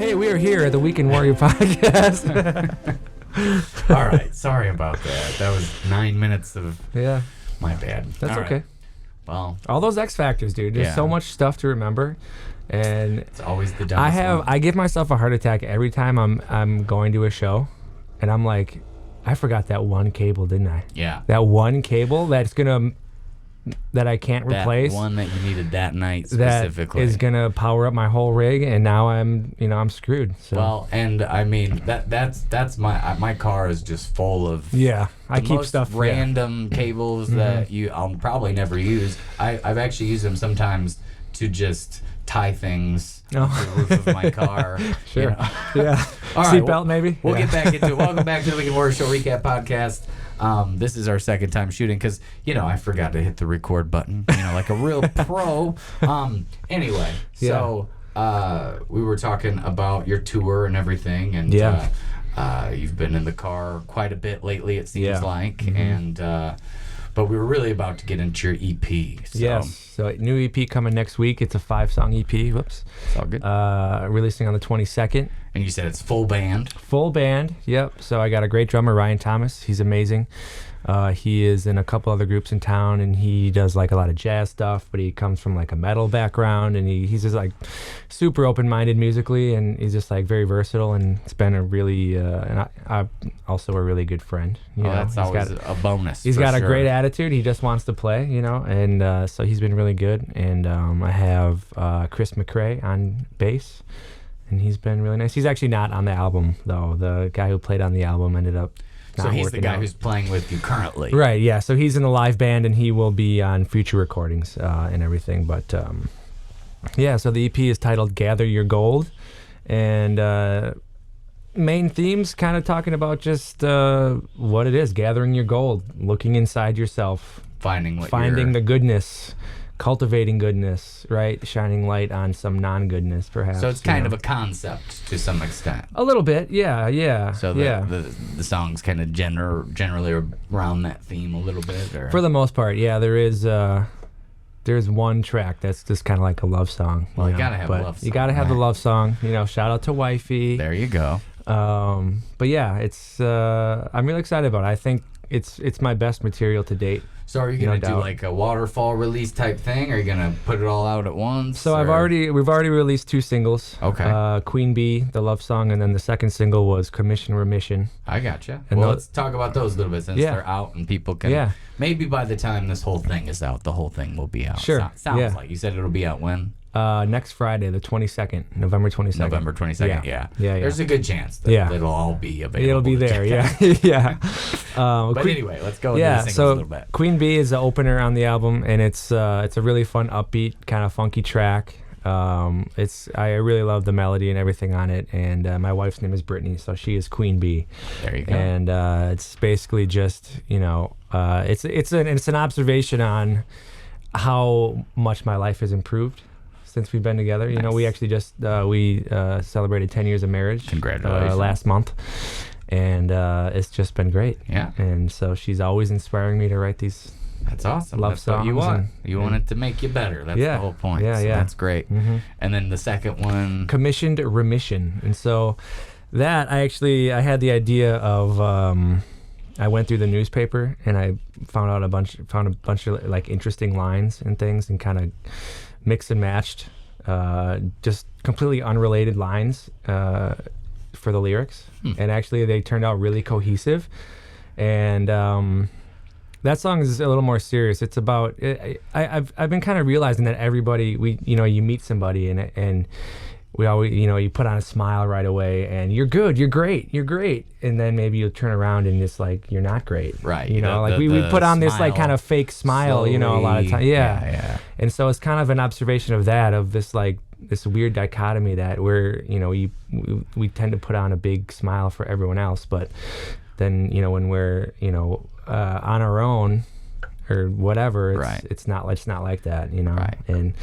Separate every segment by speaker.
Speaker 1: Hey, we are here at the Weekend Warrior podcast.
Speaker 2: All right, sorry about that. That was 9 minutes of my bad.
Speaker 1: That's
Speaker 2: all
Speaker 1: okay.
Speaker 2: Right. Well,
Speaker 1: all those X factors, dude. There's so much stuff to remember, and
Speaker 2: it's always the dumbest one.
Speaker 1: I give myself a heart attack every time I'm going to a show, and I'm like, I forgot that one cable, didn't I?
Speaker 2: Yeah.
Speaker 1: That one cable that I can't replace.
Speaker 2: That one that you needed that night specifically.
Speaker 1: That is gonna power up my whole rig, and now I'm screwed. So.
Speaker 2: Well, and I mean that's my car is just full of
Speaker 1: I keep stuff
Speaker 2: random cables that I'll probably never use. I've actually used them sometimes to just tie things to the roof of my car.
Speaker 1: Sure.
Speaker 2: You know?
Speaker 1: Yeah.
Speaker 2: All right.
Speaker 1: Seatbelt maybe.
Speaker 2: We'll get back into it. Welcome back to the Weekend Warrior Show Recap Podcast. This is our second time shooting because, I forgot to hit the record button, like a real pro. Anyway, so we were talking about your tour and everything, and you've been in the car quite a bit lately, it seems like, and but we were really about to get into your EP. So.
Speaker 1: Yes, so new EP coming next week. It's a 5-song EP. Whoops.
Speaker 2: It's all good.
Speaker 1: Releasing on the 22nd.
Speaker 2: And you said it's full band?
Speaker 1: Full band, yep. So I got a great drummer, Ryan Thomas. He's amazing. He is in a couple other groups in town, and he does like a lot of jazz stuff, but he comes from like a metal background, and he's just like super open-minded musically, and he's just like very versatile, and it's been a really, and I also a really good friend.
Speaker 2: That's always a bonus.
Speaker 1: He's got a great attitude. He just wants to play, and so he's been really good. And I have Chris McRae on bass, and he's been really nice. He's actually not on the album, though. The guy who played on the album ended up
Speaker 2: So he's the guy who's playing with you currently.
Speaker 1: Right, yeah. So he's in the live band, and he will be on future recordings and everything. But, so the EP is titled Gather Your Gold. And main themes kind of talking about just what it is, gathering your gold, looking inside yourself.
Speaker 2: Finding
Speaker 1: the goodness. Cultivating goodness, right? Shining light on some non-goodness, perhaps.
Speaker 2: So it's kind of a concept to some extent.
Speaker 1: A little bit, yeah.
Speaker 2: So the songs kind of generally around that theme a little bit, or?
Speaker 1: For the most part, yeah. There's one track that's just kind of like a love song.
Speaker 2: Well, you gotta have a love song.
Speaker 1: You gotta have the love song. Shout out to Wifey.
Speaker 2: There you go.
Speaker 1: But yeah, it's I'm really excited about it. I think it's my best material to date.
Speaker 2: So are you gonna do like a waterfall release type thing? Or are you gonna put it all out at once?
Speaker 1: So we've already released 2 singles.
Speaker 2: Okay.
Speaker 1: Queen Bee, the love song, and then the second single was Commission Remission.
Speaker 2: I gotcha. And let's talk about those a little bit since they're out and people can. Yeah. Maybe by the time this whole thing is out, the whole thing will be out.
Speaker 1: Sure.
Speaker 2: Sounds like you said it'll be out when?
Speaker 1: Next Friday, the 22nd, November 22nd.
Speaker 2: November 22nd, yeah. There's a good chance that it'll all be available.
Speaker 1: It'll be there, yeah.
Speaker 2: But anyway, let's go into the singles a little bit.
Speaker 1: Queen Bee is the opener on the album, and it's a really fun, upbeat, kind of funky track. I really love the melody and everything on it, and my wife's name is Brittany, so she is Queen Bee.
Speaker 2: There you go.
Speaker 1: And it's basically just, it's an observation on how much my life has improved since we've been together.
Speaker 2: Nice.
Speaker 1: We actually just we celebrated 10 years of marriage.
Speaker 2: Congratulations.
Speaker 1: Last month, and it's just been great.
Speaker 2: Yeah.
Speaker 1: And so she's always inspiring me to write these.
Speaker 2: That's awesome.
Speaker 1: Love
Speaker 2: that's
Speaker 1: songs.
Speaker 2: What you want. You want it to make you better. That's the whole point.
Speaker 1: Yeah,
Speaker 2: so that's great.
Speaker 1: Mm-hmm.
Speaker 2: And then the second one,
Speaker 1: Commissioned Remission. And so that I had the idea of. I went through the newspaper and I found a bunch of like interesting lines and things, and kind of mixed and matched just completely unrelated lines for the lyrics. And actually they turned out really cohesive. And that song is a little more serious. It's about I've been kind of realizing that everybody you meet somebody and we always, you put on a smile right away, and you're good, you're great, and then maybe you'll turn around and it's like you're not great,
Speaker 2: right?
Speaker 1: We put on this like kind of fake smile,
Speaker 2: slowly,
Speaker 1: a lot of times,
Speaker 2: yeah.
Speaker 1: And so it's kind of an observation of this like this weird dichotomy that we're we tend to put on a big smile for everyone else, but then when we're on our own or whatever, it's not like that,
Speaker 2: right.
Speaker 1: And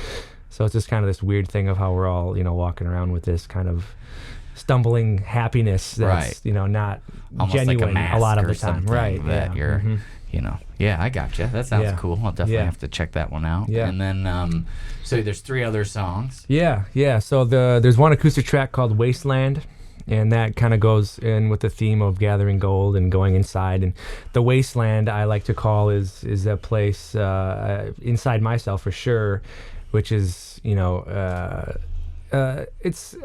Speaker 1: so it's just kind of this weird thing of how we're all, walking around with this kind of stumbling happiness that's, not
Speaker 2: almost
Speaker 1: genuine
Speaker 2: like a mask
Speaker 1: a lot of the
Speaker 2: or
Speaker 1: time.
Speaker 2: Right. That you're, Yeah, I gotcha. That sounds cool. I'll definitely have to check that one out.
Speaker 1: Yeah.
Speaker 2: And then, so there's 3 other songs.
Speaker 1: Yeah. So there's one acoustic track called Wasteland, and that kind of goes in with the theme of gathering gold and going inside. And the wasteland I like to call is a place inside myself for sure, which is it's,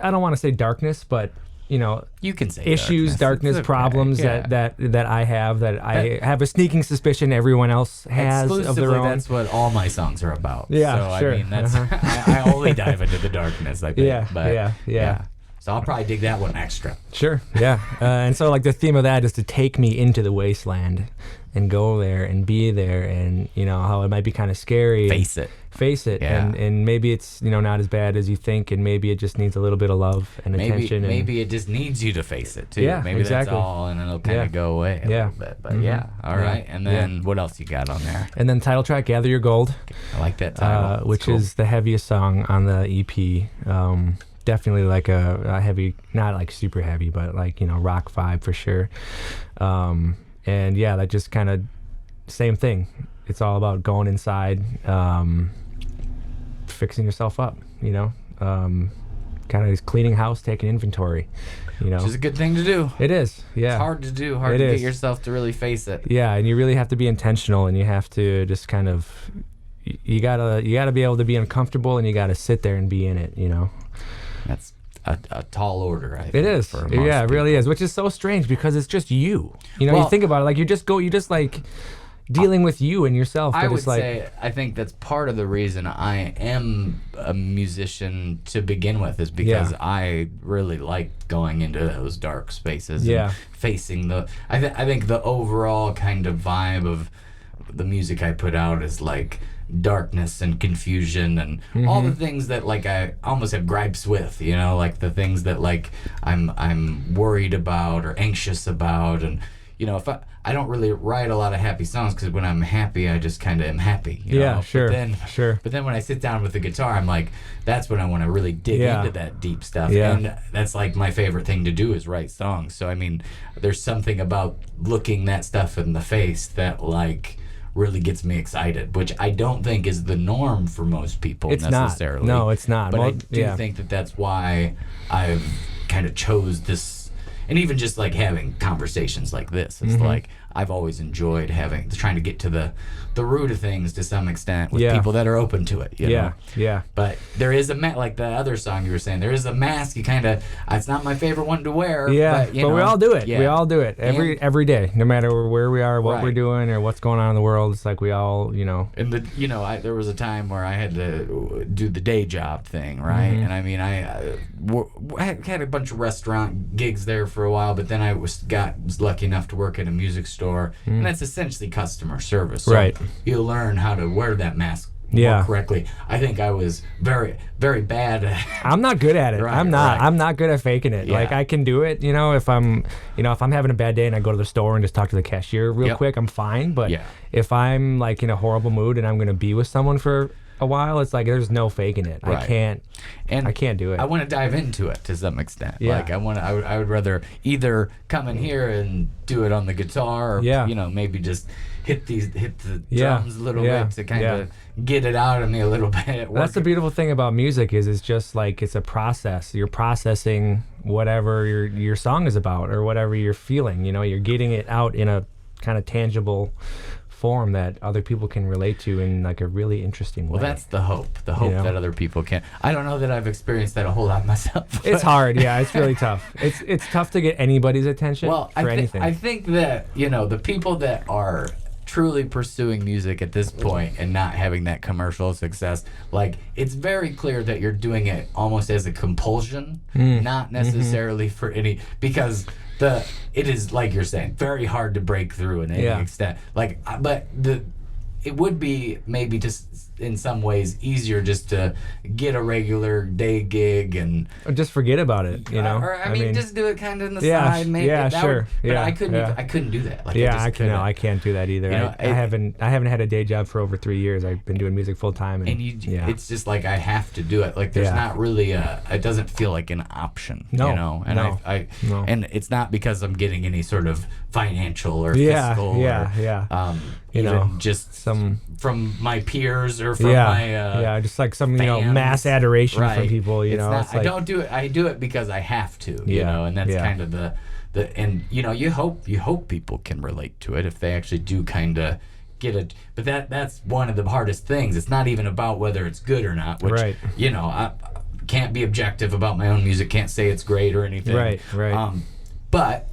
Speaker 1: I don't want to say darkness, but
Speaker 2: You can say
Speaker 1: issues, darkness,
Speaker 2: It's okay.
Speaker 1: problems
Speaker 2: Yeah.
Speaker 1: that I have, that I have a sneaking suspicion everyone else has of their own.
Speaker 2: That's what all my songs are about.
Speaker 1: Yeah,
Speaker 2: so,
Speaker 1: sure.
Speaker 2: I mean, that's I only dive into the darkness, I think.
Speaker 1: Yeah.
Speaker 2: So I'll probably dig that one extra.
Speaker 1: Sure, yeah. And so like the theme of that is to take me into the wasteland and go there and be there, and how it might be kind of scary. Face it,
Speaker 2: Yeah.
Speaker 1: and maybe it's not as bad as you think, and maybe it just needs a little bit of love and attention.
Speaker 2: Maybe it just needs you to face it too.
Speaker 1: Yeah,
Speaker 2: maybe
Speaker 1: exactly.
Speaker 2: that's all, and it'll kind of go away a little bit. But all right. And then what else you got on there?
Speaker 1: And then title track, Gather Your Gold,
Speaker 2: I like that title,
Speaker 1: which
Speaker 2: cool.
Speaker 1: is the heaviest song on the EP. Definitely like a heavy, not like super heavy, but like rock vibe for sure. And yeah, that just kind of same thing. It's all about going inside, fixing yourself up, kind of cleaning house, taking inventory,
Speaker 2: Which is a good thing to do.
Speaker 1: It is, yeah.
Speaker 2: It's hard to do, hard
Speaker 1: It
Speaker 2: to
Speaker 1: is.
Speaker 2: get yourself to really face it.
Speaker 1: Yeah, and you really have to be intentional, and you have to just kind of, you gotta be able to be uncomfortable, and you gotta sit there and be in it,
Speaker 2: That's a tall order, I think.
Speaker 1: It is.
Speaker 2: For most
Speaker 1: Yeah, it really
Speaker 2: people.
Speaker 1: is, which is so strange because it's just you.
Speaker 2: Well,
Speaker 1: you think about it, like you just like dealing with you and yourself. But
Speaker 2: I would
Speaker 1: it's like,
Speaker 2: say I think that's part of the reason I am a musician to begin with, is because I really like going into those dark spaces and facing the I think the overall kind of vibe of the music I put out is like darkness and confusion and all the things that like I almost have gripes with, like the things that like I'm worried about or anxious about. And if I don't really write a lot of happy songs, because when I'm happy I just kind of am happy,
Speaker 1: sure,
Speaker 2: but then when I sit down with the guitar, I'm like, that's when I want to really dig into that deep stuff. And that's like my favorite thing to do is write songs. So I mean, there's something about looking that stuff in the face that like really gets me excited, which I don't think is the norm for most people.
Speaker 1: It's
Speaker 2: necessarily.
Speaker 1: not. No, it's not.
Speaker 2: But I do think that that's why I've kind of chose this, and even just like having conversations like this, it's like I've always enjoyed trying to get to the root of things to some extent with people that are open to it. You know?
Speaker 1: Yeah.
Speaker 2: But there is like the other song you were saying, there is a mask. You kind of, it's not my favorite one to wear.
Speaker 1: Yeah,
Speaker 2: but,
Speaker 1: we all do it.
Speaker 2: Yeah.
Speaker 1: We all do it every day, no matter where we are, what we're
Speaker 2: Right.
Speaker 1: doing, or what's going on in the world. It's like we all,
Speaker 2: And there was a time where I had to do the day job thing, right? And I mean, I had a bunch of restaurant gigs there for a while, but then I was lucky enough to work at a music store, and that's essentially customer service. So
Speaker 1: Right.
Speaker 2: you learn how to wear that mask
Speaker 1: Yeah.
Speaker 2: more correctly. I think I was very, very bad at
Speaker 1: I'm not good at it.
Speaker 2: Right,
Speaker 1: I'm not.
Speaker 2: right.
Speaker 1: I'm not good at faking it.
Speaker 2: Yeah.
Speaker 1: Like I can do it, if I'm having a bad day and I go to the store and just talk to the cashier real quick, I'm fine. But if I'm like in a horrible mood and I'm gonna be with someone for a while, it's like there's no faking it.
Speaker 2: Right.
Speaker 1: I can't do it.
Speaker 2: I want to dive into it to some extent.
Speaker 1: Yeah.
Speaker 2: Like I would rather either come in here and do it on the guitar, or maybe just hit the drums a little bit to kind of get it out of me a little bit.
Speaker 1: That's the beautiful thing about music is it's just like it's a process. You're processing whatever your song is about or whatever you're feeling. You're getting it out in a kind of tangible form that other people can relate to in like a really interesting way.
Speaker 2: Well, that's the hope that other people can. I don't know that I've experienced that a whole lot myself.
Speaker 1: It's hard. Yeah, it's really tough. It's tough to get anybody's attention for anything.
Speaker 2: I think that, the people that are truly pursuing music at this point and not having that commercial success, like it's very clear that you're doing it almost as a compulsion, not necessarily for any, because it is, like you're saying, very hard to break through in any extent. Like, but it would be maybe just in some ways easier just to get a regular day gig and
Speaker 1: Or just forget about it, you know.
Speaker 2: or I mean just do it kind of on the
Speaker 1: Yeah,
Speaker 2: side. Maybe
Speaker 1: yeah,
Speaker 2: that
Speaker 1: sure.
Speaker 2: would, but
Speaker 1: Yeah,
Speaker 2: I couldn't.
Speaker 1: yeah.
Speaker 2: I couldn't do that. Like,
Speaker 1: Yeah,
Speaker 2: I just
Speaker 1: I can't do that either.
Speaker 2: You know,
Speaker 1: I haven't had a day job for over 3 years. I've been doing music full time,
Speaker 2: And it's just like I have to do it. Like there's not really it doesn't feel like an option.
Speaker 1: No,
Speaker 2: you know, and
Speaker 1: no, no.
Speaker 2: and it's not because I'm getting any sort of financial or
Speaker 1: Yeah,
Speaker 2: fiscal or
Speaker 1: you
Speaker 2: even
Speaker 1: know,
Speaker 2: just
Speaker 1: some
Speaker 2: from my peers or from my
Speaker 1: just like some
Speaker 2: fans.
Speaker 1: mass adoration
Speaker 2: Right.
Speaker 1: from people. You
Speaker 2: It's
Speaker 1: know,
Speaker 2: not,
Speaker 1: it's like,
Speaker 2: I don't do it. I do it because I have to. You
Speaker 1: Yeah,
Speaker 2: know, and that's
Speaker 1: yeah.
Speaker 2: kind of the and you know you hope people can relate to it if they actually do kind of get it. But that's one of the hardest things. It's not even about whether it's good or not. Which
Speaker 1: Right.
Speaker 2: you know I can't be objective about my own music. Can't say it's great or anything.
Speaker 1: Right.
Speaker 2: But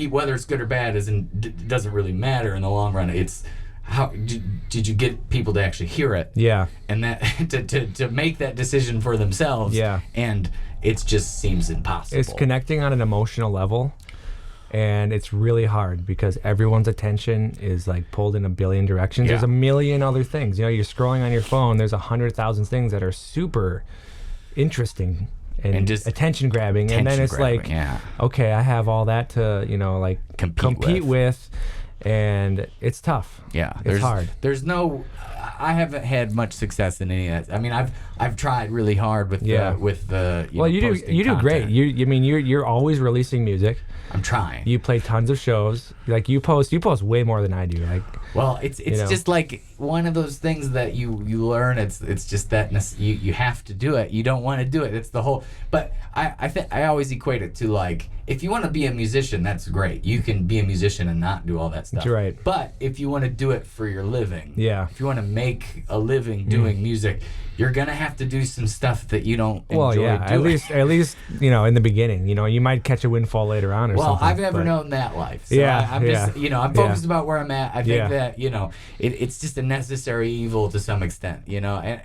Speaker 2: whether it's good or bad doesn't really matter in the long run. It's how did you get people to actually hear it?
Speaker 1: Yeah.
Speaker 2: And that to make that decision for themselves.
Speaker 1: Yeah.
Speaker 2: And it just seems impossible.
Speaker 1: It's connecting on an emotional level, and it's really hard because everyone's attention is like pulled in a billion directions.
Speaker 2: Yeah.
Speaker 1: There's a million other things. You know, you're scrolling on your phone. There's 100,000 things that are super interesting and just attention grabbing, and then it's like, okay, I have all that to like compete with, and it's tough.
Speaker 2: Yeah,
Speaker 1: it's hard.
Speaker 2: I haven't had much success in any of that. I mean, I've tried really hard with the
Speaker 1: well, you do great. You're always releasing music.
Speaker 2: I'm trying.
Speaker 1: You play tons of shows. Like you post way more than I do. Like,
Speaker 2: well, it's just like one of those things that you learn. It's just that you have to do it. You don't want to do it. It's the whole. But I always equate it to like, if you want to be a musician, that's great. You can be a musician and not do all that stuff.
Speaker 1: That's right.
Speaker 2: But if you want to do it for your living, if you want to make a living doing music, you're gonna have to do some stuff that you don't enjoy doing.
Speaker 1: At least in the beginning, you might catch a windfall later on or something.
Speaker 2: Well, I've never known that life. So I'm just, I'm focused about where I'm at. I think that, it's just a necessary evil to some extent, and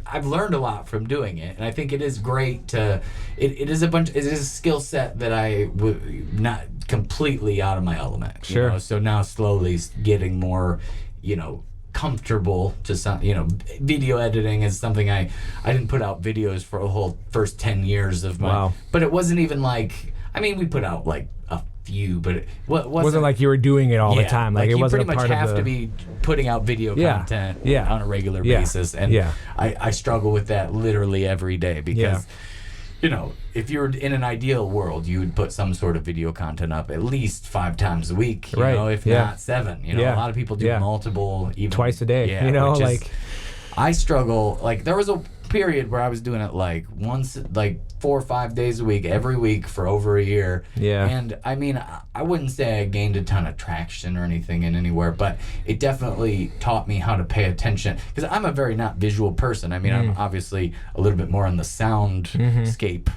Speaker 2: I've learned a lot from doing it, and I think it is great to. It is a skill set that I would not completely out of my element.
Speaker 1: Sure.
Speaker 2: So now slowly getting more, comfortable to some. Video editing is something I didn't put out videos for a whole first 10 years of my.
Speaker 1: Wow.
Speaker 2: But it wasn't even like. I mean, we put out like a few, but it
Speaker 1: wasn't like you were doing it all the time. Like it wasn't
Speaker 2: you pretty much have to be putting out video content on a regular basis, and I struggle with that literally every day because if you were in an ideal world, you would put some sort of video content up at least 5 times a week, if not 7. A lot of people do multiple, even
Speaker 1: twice a day.
Speaker 2: I struggle. Like there was a period where I was doing it like once, like 4 or 5 days a week, every week for over a year. Yeah. And I mean, I wouldn't say I gained a ton of traction or anything in anywhere, but it definitely taught me how to pay attention because I'm a very not visual person. I mean, I'm obviously a little bit more on the soundscape,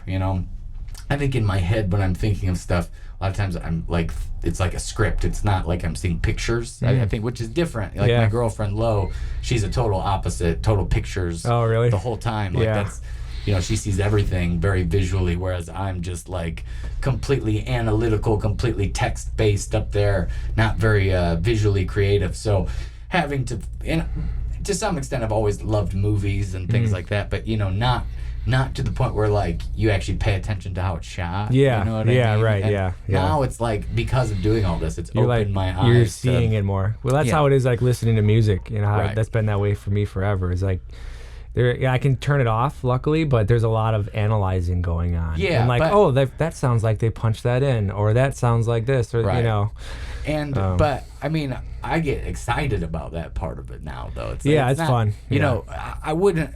Speaker 2: I think in my head when I'm thinking of stuff, a lot of times I'm like, it's like a script. It's not like I'm seeing pictures. I think, which is different. Like my girlfriend Lo, she's a total opposite, total pictures.
Speaker 1: Oh, really?
Speaker 2: The whole time. Like that's, she sees everything very visually, whereas I'm just like completely analytical, completely text based up there, not very visually creative. So having to, and to some extent, I've always loved movies and things like that, but not to the point where like you actually pay attention to how it's shot.
Speaker 1: Yeah.
Speaker 2: You know what I mean?
Speaker 1: Right.
Speaker 2: And now it's like because of doing all this, it's opened my eyes.
Speaker 1: You're seeing it more. Well, that's how it is like listening to music. That's been that way for me forever. It's like I can turn it off, luckily, but there's a lot of analyzing going on.
Speaker 2: Yeah.
Speaker 1: And like, that sounds like they punched that in, or that sounds like this, or
Speaker 2: And but I mean, I get excited about that part of it now, though. It's
Speaker 1: it's fun.
Speaker 2: I wouldn't.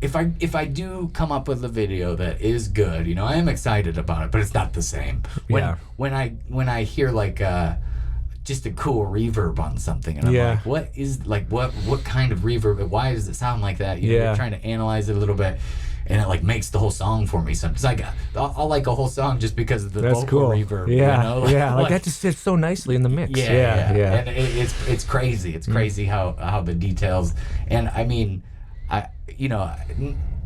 Speaker 2: If I do come up with a video that is good, I am excited about it, but it's not the same. When I hear like just a cool reverb on something, and I'm like, what kind of reverb? Why does it sound like that? You're trying to analyze it a little bit, and it like makes the whole song for me. Sometimes I'll like a whole song just because of the vocal reverb.
Speaker 1: Like that just fits so nicely in the mix.
Speaker 2: Yeah. And it's crazy. It's crazy how the details, and I mean,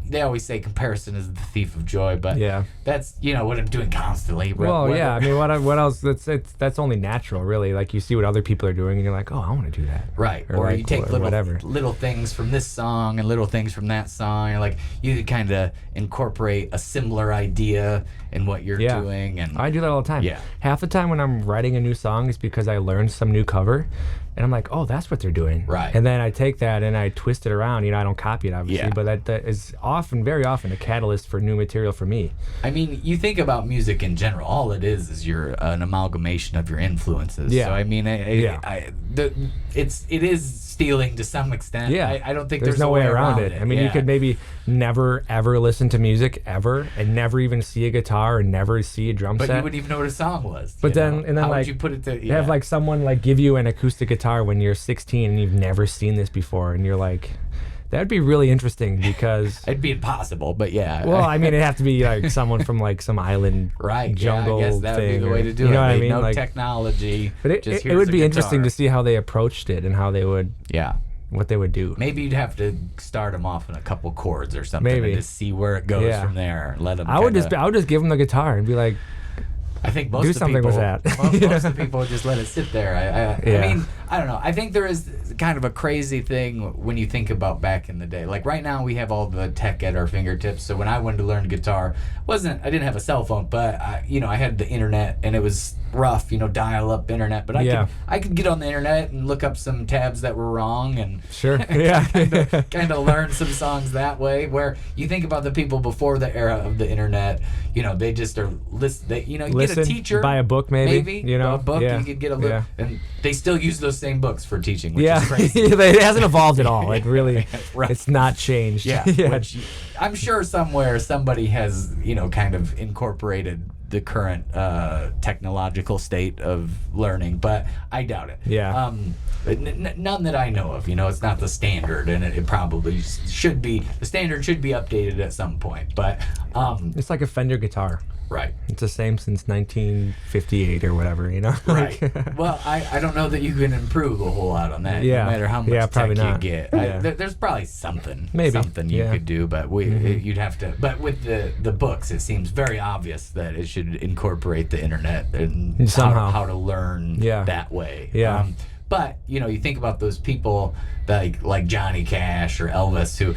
Speaker 2: they always say comparison is the thief of joy, but
Speaker 1: Yeah.
Speaker 2: that's what I'm doing constantly.
Speaker 1: Well, yeah. I mean, what else? That's only natural, really. Like you see what other people are doing, and you're like, oh, I want to do that.
Speaker 2: Right.
Speaker 1: Or
Speaker 2: Or
Speaker 1: like,
Speaker 2: you take
Speaker 1: or whatever.
Speaker 2: little things from this song and little things from that song. You're like, you kind of incorporate a similar idea in what you're
Speaker 1: Yeah.
Speaker 2: doing. And
Speaker 1: I do that all the time.
Speaker 2: Yeah.
Speaker 1: Half the time when I'm writing a new song is because I learned some new cover, and I'm like, oh, that's what they're doing.
Speaker 2: Right.
Speaker 1: And then I take that and I twist it around. I don't copy it, obviously,
Speaker 2: Yeah.
Speaker 1: but that is very often a catalyst for new material for me.
Speaker 2: I mean, you think about music in general. All it is you're an amalgamation of your influences.
Speaker 1: Yeah.
Speaker 2: So I mean,
Speaker 1: Yeah.
Speaker 2: it is stealing to some extent.
Speaker 1: Yeah.
Speaker 2: I don't think
Speaker 1: There's no way around it. I mean, you
Speaker 2: Yeah.
Speaker 1: could maybe never ever listen to music ever, and never even see a guitar, and never see a drum
Speaker 2: But
Speaker 1: set.
Speaker 2: you wouldn't even know what a song was.
Speaker 1: But
Speaker 2: you
Speaker 1: then-
Speaker 2: know?
Speaker 1: and then,
Speaker 2: how
Speaker 1: like,
Speaker 2: would you put it to?
Speaker 1: You have like someone like give you an acoustic guitar when you're 16 and you've never seen this before, and you're like, that'd be really interesting because.
Speaker 2: It'd be impossible, but yeah.
Speaker 1: Well, I mean, it'd have to be like someone from like some island
Speaker 2: right.
Speaker 1: jungle
Speaker 2: yeah, I guess that would
Speaker 1: thing.
Speaker 2: be the way to do it.
Speaker 1: You know what I
Speaker 2: Maybe
Speaker 1: mean?
Speaker 2: no
Speaker 1: Like,
Speaker 2: technology.
Speaker 1: but
Speaker 2: just
Speaker 1: it would
Speaker 2: here's a
Speaker 1: be interesting
Speaker 2: guitar.
Speaker 1: to see how they approached it and how they would,
Speaker 2: Yeah.
Speaker 1: what they would do.
Speaker 2: Maybe you'd have to start them off in a couple chords or something,
Speaker 1: Maybe.
Speaker 2: and just see where it goes
Speaker 1: Yeah.
Speaker 2: from there. Let them.
Speaker 1: I would just give them the guitar and be like,
Speaker 2: I think most
Speaker 1: do
Speaker 2: of the
Speaker 1: something
Speaker 2: people,
Speaker 1: with that.
Speaker 2: most of the people would just let it sit there. I
Speaker 1: Yeah.
Speaker 2: mean, I don't know. I think there is kind of a crazy thing when you think about back in the day. Like right now, we have all the tech at our fingertips. So when I wanted to learn guitar, I didn't have a cell phone, but I had the internet, and it was rough, dial-up internet. But I could get on the internet and look up some tabs that were wrong, and
Speaker 1: sure, yeah,
Speaker 2: kind of learn some songs that way. Where you think about the people before the era of the internet, they just are you get a teacher,
Speaker 1: buy a book, maybe
Speaker 2: a book.
Speaker 1: yeah.
Speaker 2: You could get a look,
Speaker 1: Yeah.
Speaker 2: and they still use those same books for teaching, which
Speaker 1: Yeah,
Speaker 2: is crazy.
Speaker 1: it hasn't evolved at all. It really,
Speaker 2: Right.
Speaker 1: it's not changed.
Speaker 2: Yeah, which I'm sure somewhere somebody has, kind of incorporated the current technological state of learning, but I doubt it.
Speaker 1: Yeah.
Speaker 2: None that I know of. It's not the standard, and it probably should be. The standard should be updated at some point, but
Speaker 1: It's like a Fender guitar.
Speaker 2: right.
Speaker 1: It's the same since 1958 or whatever,
Speaker 2: Right. Well, I don't know that you can improve a whole lot on that.
Speaker 1: Yeah.
Speaker 2: No matter how much
Speaker 1: Yeah,
Speaker 2: tech
Speaker 1: probably
Speaker 2: you
Speaker 1: not.
Speaker 2: get.
Speaker 1: Yeah.
Speaker 2: There's probably something.
Speaker 1: Maybe.
Speaker 2: Something you
Speaker 1: Yeah.
Speaker 2: could do, but you'd have to. But with the books, it seems very obvious that it should incorporate the internet and
Speaker 1: Somehow.
Speaker 2: how to learn
Speaker 1: Yeah.
Speaker 2: that way.
Speaker 1: Yeah.
Speaker 2: But you think about those people like Johnny Cash or Elvis, who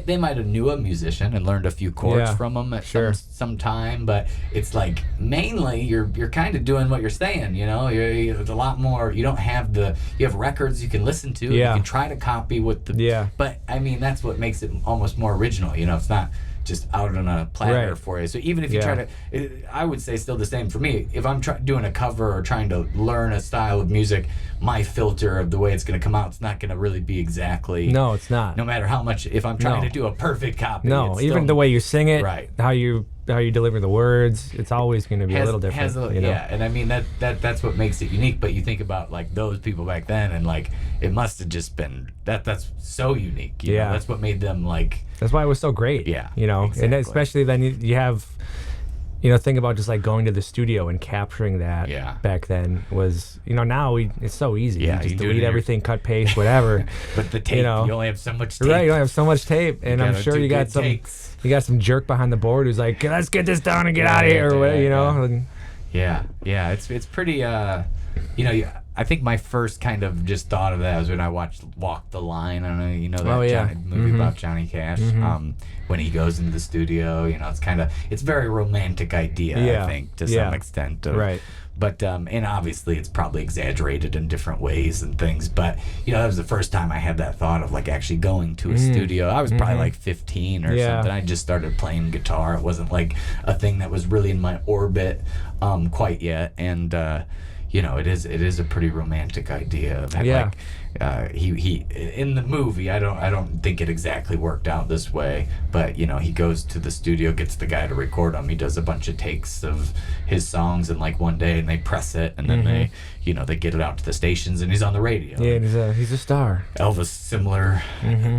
Speaker 2: they might have knew a musician and learned a few chords
Speaker 1: Yeah,
Speaker 2: from them at
Speaker 1: sure.
Speaker 2: some time, but it's like mainly you're kind of doing what you're saying. It's a lot more. You don't have you have records you can listen to.
Speaker 1: Yeah.
Speaker 2: You can try to copy what the.
Speaker 1: Yeah.
Speaker 2: But I mean, that's what makes it almost more original. It's not just out on a platter
Speaker 1: Right.
Speaker 2: for you. So even if you
Speaker 1: Yeah.
Speaker 2: try to, I would say still the same for me. If I'm doing a cover or trying to learn a style of music, my filter of the way it's going to come out, it's not going to really be exactly.
Speaker 1: No, it's not.
Speaker 2: No matter how much, if I'm trying
Speaker 1: No.
Speaker 2: to do a perfect copy.
Speaker 1: No,
Speaker 2: it's
Speaker 1: even
Speaker 2: still,
Speaker 1: the way you sing it,
Speaker 2: Right.
Speaker 1: how you deliver the words, it's always going to be a little different.
Speaker 2: Yeah, and I mean that's what makes it unique. But you think about like those people back then, and like it must have just been that's so unique. You know? That's what made them like.
Speaker 1: That's why it was so great.
Speaker 2: Yeah,
Speaker 1: and
Speaker 2: exactly.
Speaker 1: especially then you have, think about just like going to the studio and capturing that.
Speaker 2: Yeah.
Speaker 1: Back then was, now it's so easy.
Speaker 2: Yeah,
Speaker 1: you just
Speaker 2: you do it
Speaker 1: delete
Speaker 2: in your-
Speaker 1: everything, cut, paste, whatever.
Speaker 2: But the tape, you only have so much tape.
Speaker 1: Right, you don't have so much tape, and I'm
Speaker 2: gotta
Speaker 1: sure
Speaker 2: do
Speaker 1: you got
Speaker 2: good
Speaker 1: some.
Speaker 2: takes.
Speaker 1: You got some jerk behind the board who's like, "Let's get this done and get out of here," or whatever, And,
Speaker 2: Yeah, it's pretty. I think my first kind of just thought of that was when I watched Walk the Line. I don't know, that movie about Johnny Cash. When he goes into the studio, it's very romantic idea. I think to some extent.
Speaker 1: Right.
Speaker 2: But and obviously it's probably exaggerated in different ways and things. But that was the first time I had that thought of like actually going to a studio. I was probably like 15 or something. I just started playing guitar. It wasn't like a thing that was really in my orbit quite yet. And it is a pretty romantic idea of like he in the movie. I don't think it exactly worked out this way, but he goes to the studio, gets the guy to record him. He does a bunch of takes of his songs in like one day, and they press it, and then they get it out to the stations, and he's on the radio.
Speaker 1: Yeah, and he's a star.
Speaker 2: Elvis, similar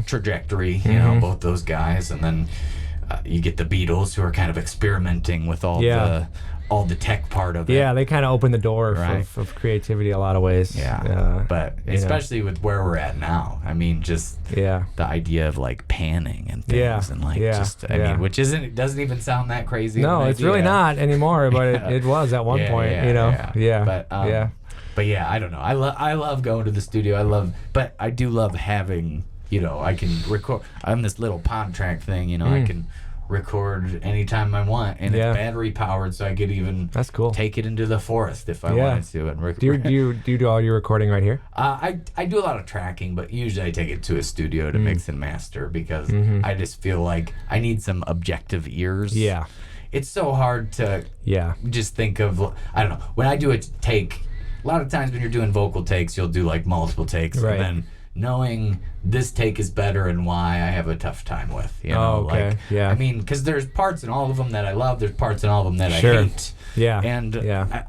Speaker 2: trajectory, both those guys, and then you get the Beatles, who are kind of experimenting with all the tech part of it.
Speaker 1: Yeah, they kind of open the door
Speaker 2: Right.
Speaker 1: of creativity a lot of ways.
Speaker 2: Yeah, but especially with where we're at now. I mean, just the idea of like panning and things, and like I mean, which doesn't even sound that crazy.
Speaker 1: No, it's really not anymore, but it was at one point.
Speaker 2: But yeah, I don't know. I love going to the studio. But I do love having, I can record. I'm this little pod track thing, I can record anytime I want, and it's battery powered, so I could even
Speaker 1: that's cool.
Speaker 2: take it into the forest if I wanted to. And
Speaker 1: do you do all your recording right here?
Speaker 2: I do a lot of tracking, but usually I take it to a studio to mix and master, because I just feel like I need some objective ears.
Speaker 1: Yeah,
Speaker 2: it's so hard to just think of. I don't know, when I do a take. A lot of times when you're doing vocal takes, you'll do like multiple takes, and then knowing this take is better and why, I have a tough time with. I mean, because there's parts in all of them that I love, there's parts in all of them that I hate.
Speaker 1: Yeah.
Speaker 2: And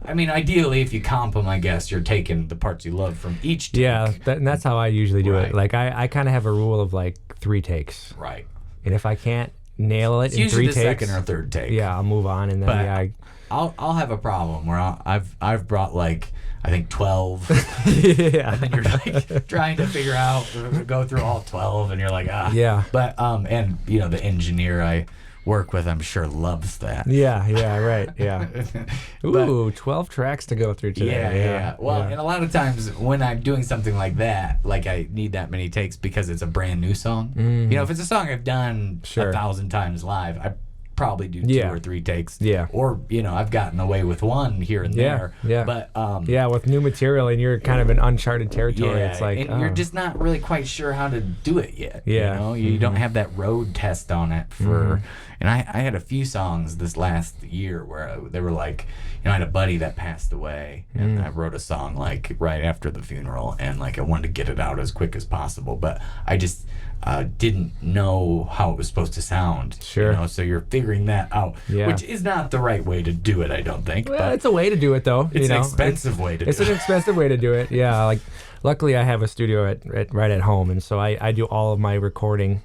Speaker 2: I mean, ideally, if you comp them, I guess you're taking the parts you love from each take.
Speaker 1: Yeah, and that's how I usually do it. Like I kind of have a rule of like 3 takes.
Speaker 2: Right.
Speaker 1: And if I can't nail it
Speaker 2: it's
Speaker 1: in 3 takes,
Speaker 2: second or third take.
Speaker 1: I'll move on, and then
Speaker 2: I'll have a problem where I've brought like, I think 12. And then you're like trying to figure out, go through all 12, and you're like, But and the engineer I work with, I'm sure, loves that.
Speaker 1: Ooh, 12 tracks to go through today.
Speaker 2: Well, and a lot of times when I'm doing something like that, like I need that many takes because it's a brand new song. If it's a song I've done 1,000 times live, I probably do 2 or 3 takes. Or, I've gotten away with 1 here and there. But
Speaker 1: with new material, and you're kind of in uncharted territory. It's like,
Speaker 2: and you're just not really quite sure how to do it yet. You don't have that road test on it for. And I had a few songs this last year where they were like, I had a buddy that passed away, and I wrote a song like right after the funeral, and like I wanted to get it out as quick as possible, but I just didn't know how it was supposed to sound. So you're figuring that out, which is not the right way to do it, I don't think.
Speaker 1: Well,
Speaker 2: but
Speaker 1: it's a way to do it, though.
Speaker 2: It's an expensive way to do it.
Speaker 1: It's an expensive way to do it. Yeah, like luckily I have a studio right at home, and so I do all of my recording.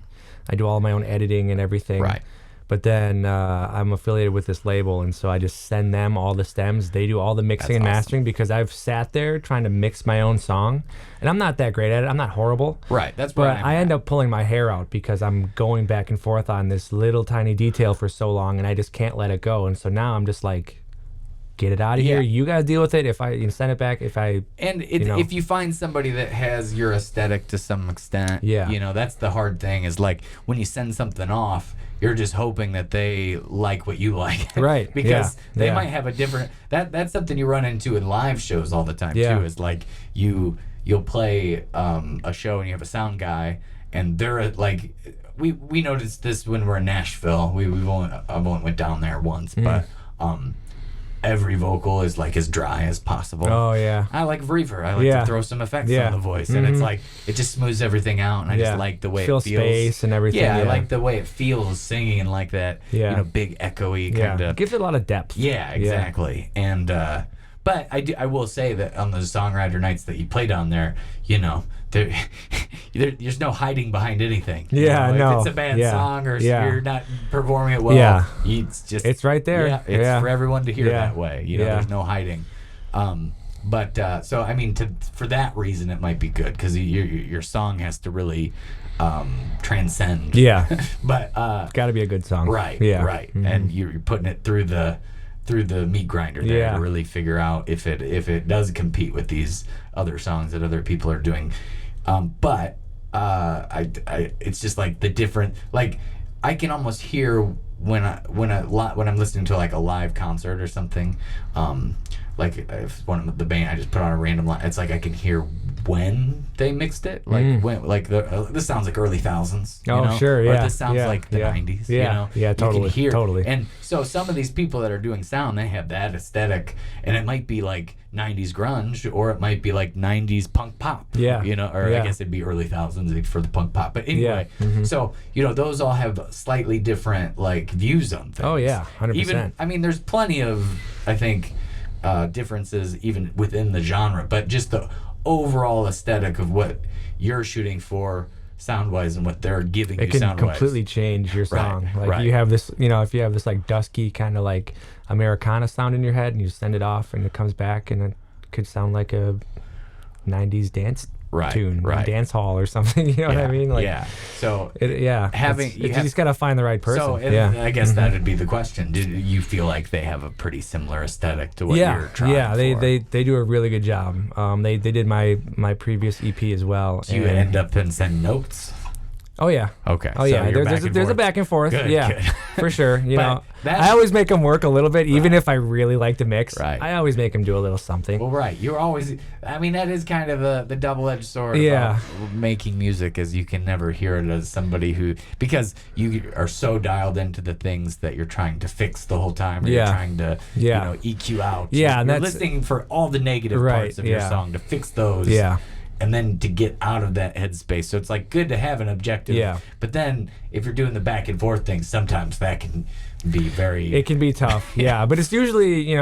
Speaker 1: I do all of my own editing and everything.
Speaker 2: Right.
Speaker 1: But then I'm affiliated with this label, and so I just send them all the stems. They do all the mixing and mastering, because I've sat there trying to mix my own song, and I'm not that great at it. I'm not horrible.
Speaker 2: Right. That's
Speaker 1: but I end up pulling my hair out because I'm going back and forth on this little tiny detail for so long, and I just can't let it go. And so now I'm just like, get it out of here. You guys deal with it. If I send it back,
Speaker 2: if you find somebody that has your aesthetic to some extent, that's the hard thing. Is like when you send something off, you're just hoping that they like what you like,
Speaker 1: right?
Speaker 2: Because they might have a different. That's something you run into in live shows all the time too. Is like you'll play a show and you have a sound guy, and they're like, we noticed this when we're in Nashville. I've only went down there once, but every vocal is like as dry as possible.
Speaker 1: Oh yeah.
Speaker 2: I like reverb. I like to throw some effects on the voice, and it's like it just smooths everything out, and I just like the way it feels.
Speaker 1: Space and everything.
Speaker 2: I like the way it feels singing and like that. Big echoey kind of.
Speaker 1: Gives it a lot of depth.
Speaker 2: Yeah, exactly. And but I will say that on the songwriter nights that you play down there, there's no hiding behind anything. If it's a bad song or you're not performing it well, it's
Speaker 1: right there.
Speaker 2: It's for everyone to hear that way. There's no hiding. But so I mean, for that reason, it might be good, because your song has to really transcend. But
Speaker 1: it's got to be a good song.
Speaker 2: Right. Right. And you're putting it through the meat grinder there to really figure out if it does compete with these other songs that other people are doing. But it's just like the different, like I can almost hear when I'm listening to like a live concert or something, like if one of the band, I just put on a random line, it's like I can hear when they mixed it, like when, like this sounds like early thousands.
Speaker 1: Sure,
Speaker 2: or this sounds like the 90s.
Speaker 1: Totally,
Speaker 2: you can hear,
Speaker 1: totally.
Speaker 2: And so some of these people that are doing sound, they have that aesthetic, and it might be like 90s grunge, or it might be like 90s punk pop. I guess it'd be early thousands for the punk pop. But anyway, so those all have slightly different like views on things.
Speaker 1: Oh yeah, 100%.
Speaker 2: Even, I mean, there's plenty of, I think, differences even within the genre, but just the overall aesthetic of what you're shooting for sound-wise and what they're giving you
Speaker 1: It can
Speaker 2: sound-wise.
Speaker 1: completely change your song.
Speaker 2: Right,
Speaker 1: Like
Speaker 2: right.
Speaker 1: you have this, if you have this like dusky kind of like Americana sound in your head, and you send it off, and it comes back, and it could sound like a '90s dance tune,
Speaker 2: right.
Speaker 1: dance hall or something. You know what I mean? Like,
Speaker 2: yeah. So
Speaker 1: having you just gotta find the right person.
Speaker 2: So I guess that'd be the question. Do you feel like they have a pretty similar aesthetic to what you're trying?
Speaker 1: Yeah,
Speaker 2: for?
Speaker 1: they do a really good job. They did my previous EP as well.
Speaker 2: Do you end up and send notes?
Speaker 1: Oh yeah.
Speaker 2: Okay.
Speaker 1: Oh yeah. There's a back and forth.
Speaker 2: Good,
Speaker 1: yeah,
Speaker 2: good.
Speaker 1: for sure. You know, I always make them work a little bit, even if I really like the mix.
Speaker 2: Right.
Speaker 1: I always make them do a little something.
Speaker 2: Well, right. You're always. I mean, that is kind of the double-edged sword.
Speaker 1: Yeah.
Speaker 2: About making music, is you can never hear it as somebody who, because you are so dialed into the things that you're trying to fix the whole time. Or You're trying to EQ out.
Speaker 1: Yeah, and
Speaker 2: you're
Speaker 1: that's
Speaker 2: listening for all the negative parts of your song to fix those.
Speaker 1: Yeah.
Speaker 2: And then to get out of that headspace. So it's like good to have an objective.
Speaker 1: Yeah.
Speaker 2: But then if you're doing the back and forth thing, sometimes that can be very.
Speaker 1: It can be tough. Yeah. But it's usually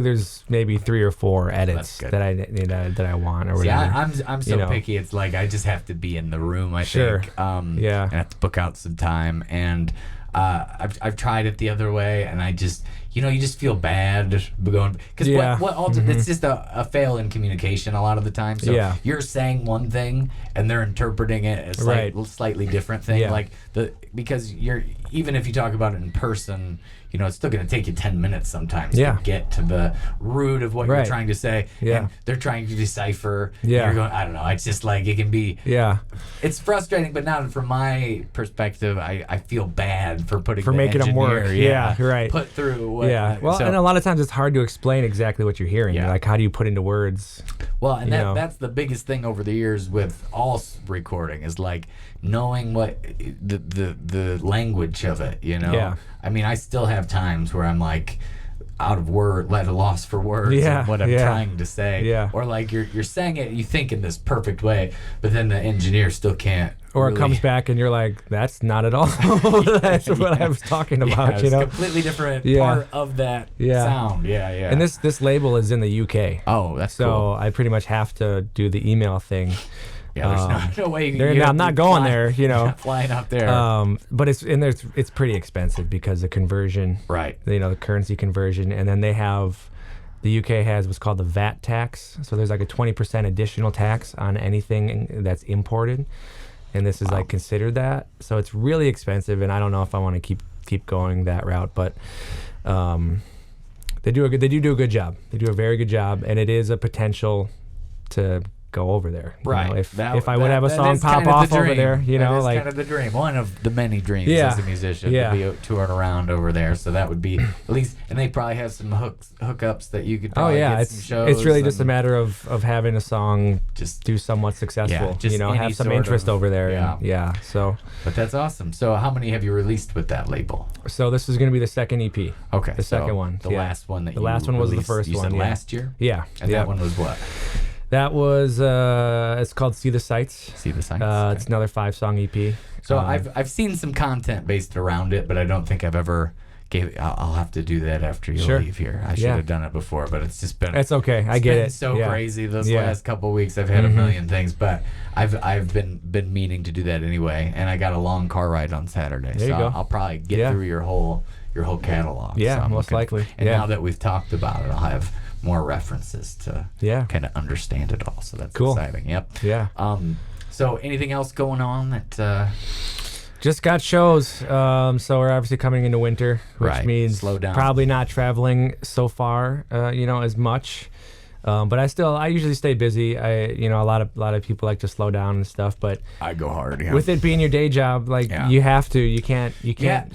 Speaker 1: there's maybe 3 or 4 edits that I want or whatever.
Speaker 2: Yeah, I'm so picky. It's like I just have to be in the room. I think.
Speaker 1: Yeah.
Speaker 2: I have to book out some time, and I've tried it the other way, and I just. You just feel bad going because it's just a fail in communication a lot of the time. So you're saying one thing and they're interpreting it as slightly different thing.
Speaker 1: Yeah.
Speaker 2: Like because even if you talk about it in person, it's still going to take you 10 minutes sometimes to get to the root of what you're trying to say.
Speaker 1: Yeah.
Speaker 2: And they're trying to decipher.
Speaker 1: Yeah.
Speaker 2: You're going, I don't know. It's just like it can be.
Speaker 1: Yeah.
Speaker 2: It's frustrating, but not from my perspective. I feel bad for
Speaker 1: making them work. Yeah. Right.
Speaker 2: Put through.
Speaker 1: Well, and a lot of times it's hard to explain exactly what you're hearing.
Speaker 2: Yeah.
Speaker 1: Like, how do you put into words?
Speaker 2: Well, and that's the biggest thing over the years with all recording is like knowing what the language of it.
Speaker 1: Yeah.
Speaker 2: I mean, I still have times where I'm like out of at a loss for words and what I'm trying to say.
Speaker 1: Yeah.
Speaker 2: Or like you're saying it, you think in this perfect way, but then the engineer still can't.
Speaker 1: Or it comes back and you're like, that's not at all that's what I was talking about.
Speaker 2: It's a completely different part of that sound. Yeah.
Speaker 1: And this label is in the UK.
Speaker 2: Oh, that's
Speaker 1: so
Speaker 2: cool.
Speaker 1: I pretty much have to do the email thing.
Speaker 2: Yeah, there's no way
Speaker 1: I'm not going there,
Speaker 2: You're not flying out there.
Speaker 1: But it's pretty expensive because the conversion,
Speaker 2: right?
Speaker 1: The currency conversion, and then the UK has what's called the VAT tax. So there's like a 20% additional tax on anything that's imported, and this is like considered that. So it's really expensive, and I don't know if I want to keep going that route, but they do a good job. They do a very good job, and it is a potential to go over there.
Speaker 2: Right.
Speaker 1: If I would have a song pop off over there,
Speaker 2: that's kind of the dream. One of the many dreams as a musician to be touring around over there. So that would be at least, and they probably have some hookups that you could probably get some shows.
Speaker 1: It's really just a matter of having a song just do somewhat successful. Have some interest over there. So.
Speaker 2: But that's awesome. So how many have you released with that label?
Speaker 1: So this is going to be the second EP.
Speaker 2: Okay.
Speaker 1: The second one.
Speaker 2: The last one
Speaker 1: the last one was the first
Speaker 2: you
Speaker 1: one.
Speaker 2: Said last year.
Speaker 1: Yeah.
Speaker 2: And that one was what?
Speaker 1: That was it's called See the Sights.
Speaker 2: See the Sights.
Speaker 1: It's another 5-song EP.
Speaker 2: So I've seen some content based around it, but I don't think I've ever I'll have to do that after you leave here. I should have done it before, but it's just been.
Speaker 1: That's okay. I get it.
Speaker 2: It's so crazy those last couple of weeks. I've had a million things, but I've been meaning to do that anyway, and I got a long car ride on Saturday,
Speaker 1: there you go.
Speaker 2: I'll probably get through your whole catalog.
Speaker 1: Yeah,
Speaker 2: so
Speaker 1: most likely.
Speaker 2: And now that we've talked about it, I'll have more references to kind of understand it all. So that's
Speaker 1: cool.
Speaker 2: Exciting. Yep.
Speaker 1: Yeah.
Speaker 2: So anything else going on that?
Speaker 1: Just got shows. So we're obviously coming into winter, which means
Speaker 2: slow down.
Speaker 1: Probably not traveling so far, as much. But I usually stay busy. A lot of people like to slow down and stuff, but
Speaker 2: I go hard. Yeah.
Speaker 1: With it being your day job, you have to. You can't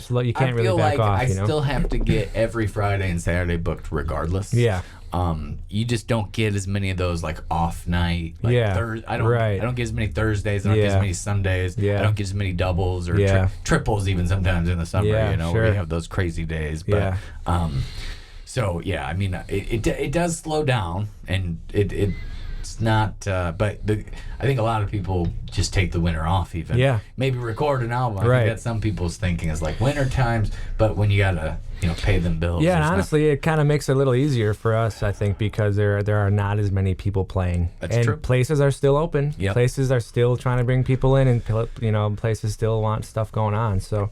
Speaker 1: slow. You can't really back off.
Speaker 2: I still have to get every Friday and Saturday booked regardless.
Speaker 1: Yeah.
Speaker 2: You just don't get as many of those like off night. I don't get as many Thursdays. I don't get as many Sundays.
Speaker 1: Yeah.
Speaker 2: I don't get as many doubles or triples even sometimes in the summer. We have those crazy days. But so yeah, I mean it does slow down, and it's not. But I think a lot of people just take the winter off even.
Speaker 1: Yeah.
Speaker 2: Maybe record an album. I
Speaker 1: Right.
Speaker 2: think that's some people's thinking is like winter times, but when you gotta pay them bills.
Speaker 1: Yeah, and honestly, it kind of makes it a little easier for us, I think, because there are not as many people playing.
Speaker 2: That's true.
Speaker 1: Places are still open.
Speaker 2: Yep.
Speaker 1: Places are still trying to bring people in, and places still want stuff going on. So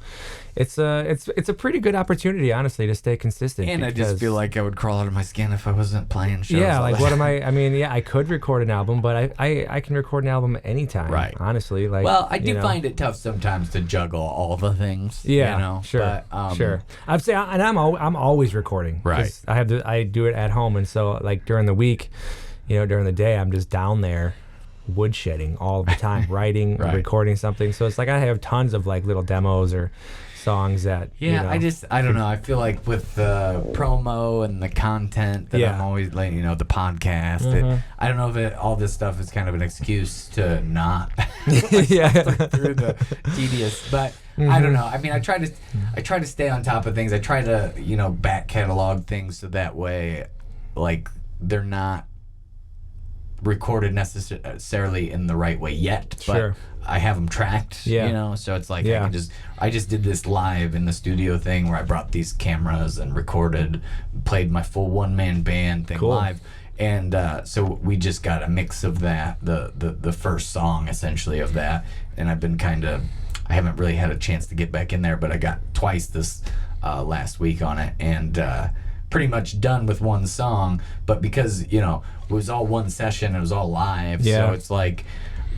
Speaker 1: it's a pretty good opportunity, honestly, to stay consistent.
Speaker 2: And I just feel like I would crawl out of my skin if I wasn't playing shows.
Speaker 1: Yeah, like what am I? I mean, yeah, I could record an album, but I can record an album anytime.
Speaker 2: Right.
Speaker 1: Honestly, like.
Speaker 2: Well, I do find it tough sometimes to juggle all the things.
Speaker 1: Yeah. Sure.
Speaker 2: But,
Speaker 1: sure. I'm always recording.
Speaker 2: Right.
Speaker 1: I do it at home, and so like during the week, during the day, I'm just down there woodshedding all the time, writing,
Speaker 2: Right.
Speaker 1: recording something. So it's like I have tons of like little demos or songs that.
Speaker 2: I don't know. I feel like with the promo and the content that I'm always like, the podcast. I don't know if all this stuff is kind of an excuse to not through the tedious, but I don't know. I mean, I try to stay on top of things. I try to back catalog things so that way, like they're not recorded necessarily in the right way yet, but I have them tracked, so it's like I just did this live in the studio thing where I brought these cameras and recorded, played my full one-man band thing live, and so we just got a mix of that, the first song essentially of that, and I haven't really had a chance to get back in there, but I got twice this last week on it, and pretty much done with one song, but because it was all one session, it was all live, so it's like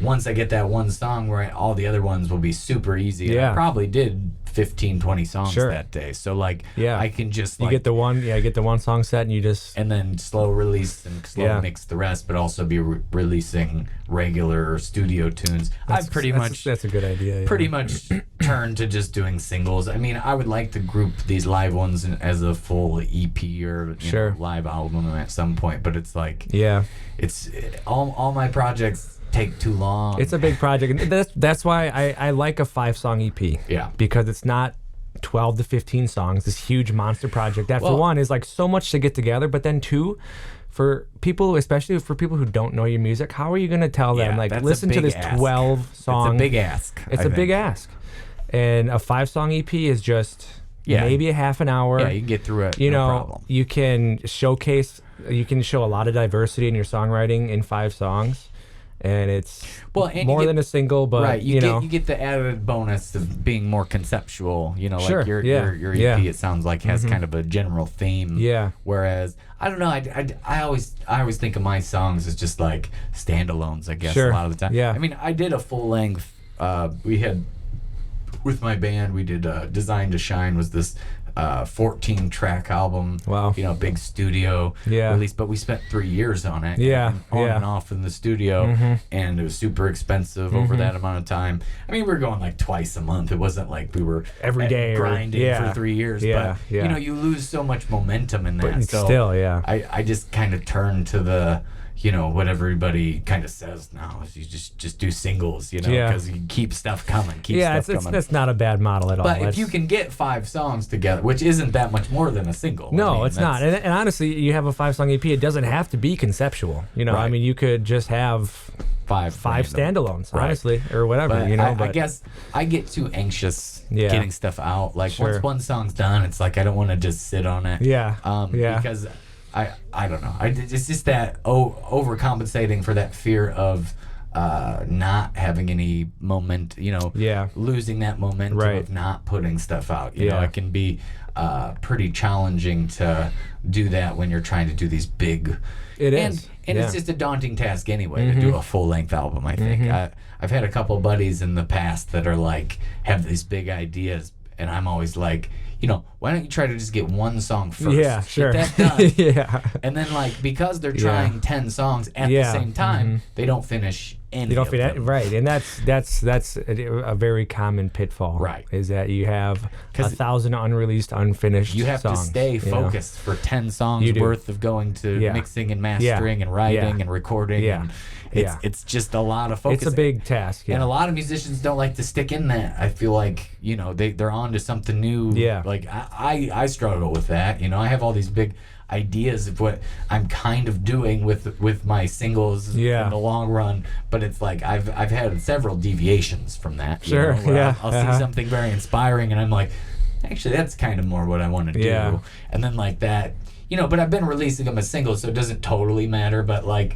Speaker 2: once I get that one song where all the other ones will be super easy. I probably did 15-20 songs that day, so like I can just
Speaker 1: get the one song set, and you just
Speaker 2: and then slow release and slow mix the rest, but also be releasing regular studio tunes. That's
Speaker 1: a good idea.
Speaker 2: Pretty much turned to just doing singles. I mean, I would like to group these live ones as a full EP or live album at some point, but it's like it's all my projects take too long.
Speaker 1: It's a big project, and that's why I like a 5-song EP.
Speaker 2: Yeah,
Speaker 1: because it's not 12 to 15 songs. This huge monster project that for one is like so much to get together, but then two, for people, especially for people who don't know your music, how are you going to tell them like listen to this 12 song?
Speaker 2: It's a big ask.
Speaker 1: It's a big ask, and a 5-song EP is just maybe a half an hour.
Speaker 2: Yeah, you can get through it. No problem.
Speaker 1: You can show a lot of diversity in your songwriting in 5 songs. And it's more than a single, but
Speaker 2: you get the added bonus of being more conceptual. Like your EP, it sounds like has kind of a general theme. Yeah. Whereas I don't know, I always think of my songs as just like standalones. I guess a lot of the time. Yeah. I mean, I did a full length. We had with my band, we did Designed to Shine was this 14-track album. Wow. Big studio release, but we spent 3 years on it. On and off in the studio, and it was super expensive over that amount of time. I mean, we were going like twice a month. It wasn't like we were
Speaker 1: every day
Speaker 2: grinding for 3 years. But you lose so much momentum in that.
Speaker 1: But
Speaker 2: so
Speaker 1: still,
Speaker 2: I just kind of turned to the what everybody kind of says now is you just do singles, because you keep stuff coming.
Speaker 1: That's not a bad model at all.
Speaker 2: But if you can get 5 songs together, which isn't that much more than a single.
Speaker 1: No, it's not. And honestly, you have a 5-song EP. It doesn't have to be conceptual. I mean, you could just have five standalones, honestly, or whatever. But
Speaker 2: I guess I get too anxious getting stuff out. Like once one song's done, it's like I don't want to just sit on it. Because I don't know. It's just that overcompensating for that fear of not having any losing that momentum of not putting stuff out. It can be pretty challenging to do that when you're trying to do these big.
Speaker 1: It is.
Speaker 2: And it's just a daunting task anyway to do a full-length album, I think. I've had a couple of buddies in the past that are like, have these big ideas, and I'm always like, why don't you try to just get one song first?
Speaker 1: Yeah, sure.
Speaker 2: Get that done. And then, because they're trying 10 songs at the same time, they don't finish any of them.
Speaker 1: Right, and that's a very common pitfall.
Speaker 2: Right.
Speaker 1: Is that you have 1,000 unreleased, unfinished songs.
Speaker 2: You have to stay focused for 10 songs worth of going to mixing and mastering and writing and recording. And it's just a lot of focus.
Speaker 1: It's a big task.
Speaker 2: And a lot of musicians don't like to stick in that. I feel like, they're on to something new. Yeah. Like, I struggle with that. I have all these big ideas of what I'm kind of doing with my singles in the long run, but it's like I've had several deviations from that.
Speaker 1: Sure.
Speaker 2: I'll see something very inspiring, and I'm like, actually that's kind of more what I want to do.
Speaker 1: Yeah.
Speaker 2: And then like that, but I've been releasing them as singles, so it doesn't totally matter. But like,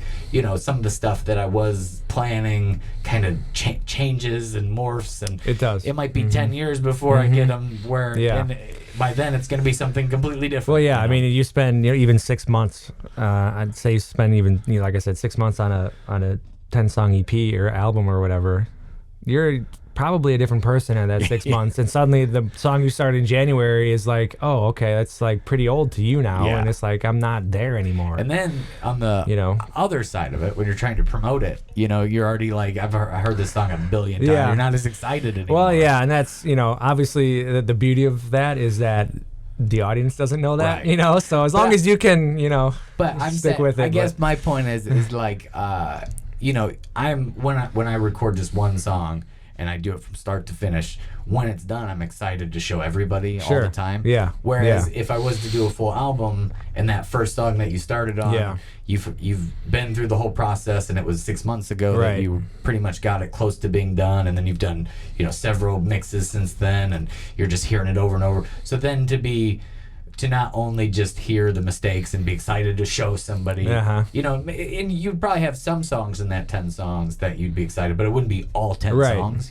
Speaker 2: some of the stuff that I was planning kind of changes and morphs, and
Speaker 1: it does.
Speaker 2: It might be 10 years before I get them where.
Speaker 1: Yeah.
Speaker 2: And by then it's going to be something completely different.
Speaker 1: Well, yeah. I mean, you spend even 6 months. I'd say you spend even like I said, 6 months on a 10-song EP or album or whatever. You're probably a different person in that 6 months, and suddenly the song you started in January is like, oh, okay, that's like pretty old to you now, and it's like I'm not there anymore.
Speaker 2: And then on the other side of it, when you're trying to promote it, you're already like, I heard this song a billion times. You're not as excited anymore.
Speaker 1: Well, yeah, and that's obviously the beauty of that is that the audience doesn't know that, so as long as you can,
Speaker 2: but
Speaker 1: stick with it.
Speaker 2: I guess my point is like, I'm when I record just one song and I do it from start to finish, when it's done, I'm excited to show everybody all the time.
Speaker 1: Yeah.
Speaker 2: Whereas if I was to do a full album and that first song that you started on, you've been through the whole process, and it was 6 months ago that you pretty much got it close to being done, and then you've done several mixes since then, and you're just hearing it over and over. So then to not only just hear the mistakes and be excited to show somebody, and you'd probably have some songs in that 10 songs that you'd be excited, but it wouldn't be all 10 songs,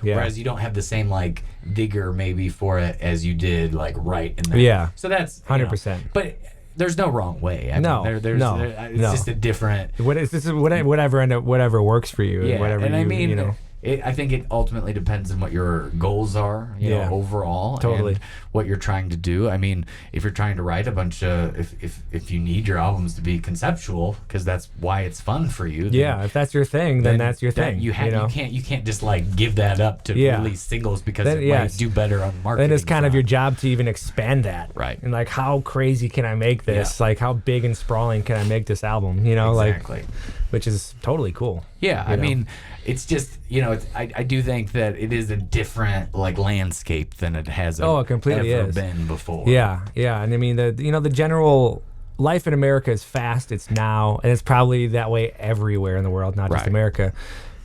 Speaker 2: whereas you don't have the same like vigor maybe for it as you did like right in that. So that's
Speaker 1: 100%.
Speaker 2: But there's no wrong way. I mean, it's just a different.
Speaker 1: Whatever works for you.
Speaker 2: Yeah,
Speaker 1: whatever
Speaker 2: and I
Speaker 1: you,
Speaker 2: mean, I think it ultimately depends on what your goals are, overall, and what you're trying to do. I mean, if you're trying to write a bunch of, if you need your albums to be conceptual, because that's why it's fun for you. Then,
Speaker 1: if that's your thing, then that's your thing.
Speaker 2: You can't just like give that up to release singles because it might do better on marketing.
Speaker 1: Then it's kind of your job to even expand that,
Speaker 2: right?
Speaker 1: And like, how crazy can I make this? Like, how big and sprawling can I make this album?
Speaker 2: Exactly.
Speaker 1: Like, which is totally cool.
Speaker 2: Yeah, I mean, it's just I do think that it is a different like landscape than it has
Speaker 1: it completely
Speaker 2: ever been before.
Speaker 1: Yeah, and I mean the general life in America is fast. It's now, and it's probably that way everywhere in the world, not just America.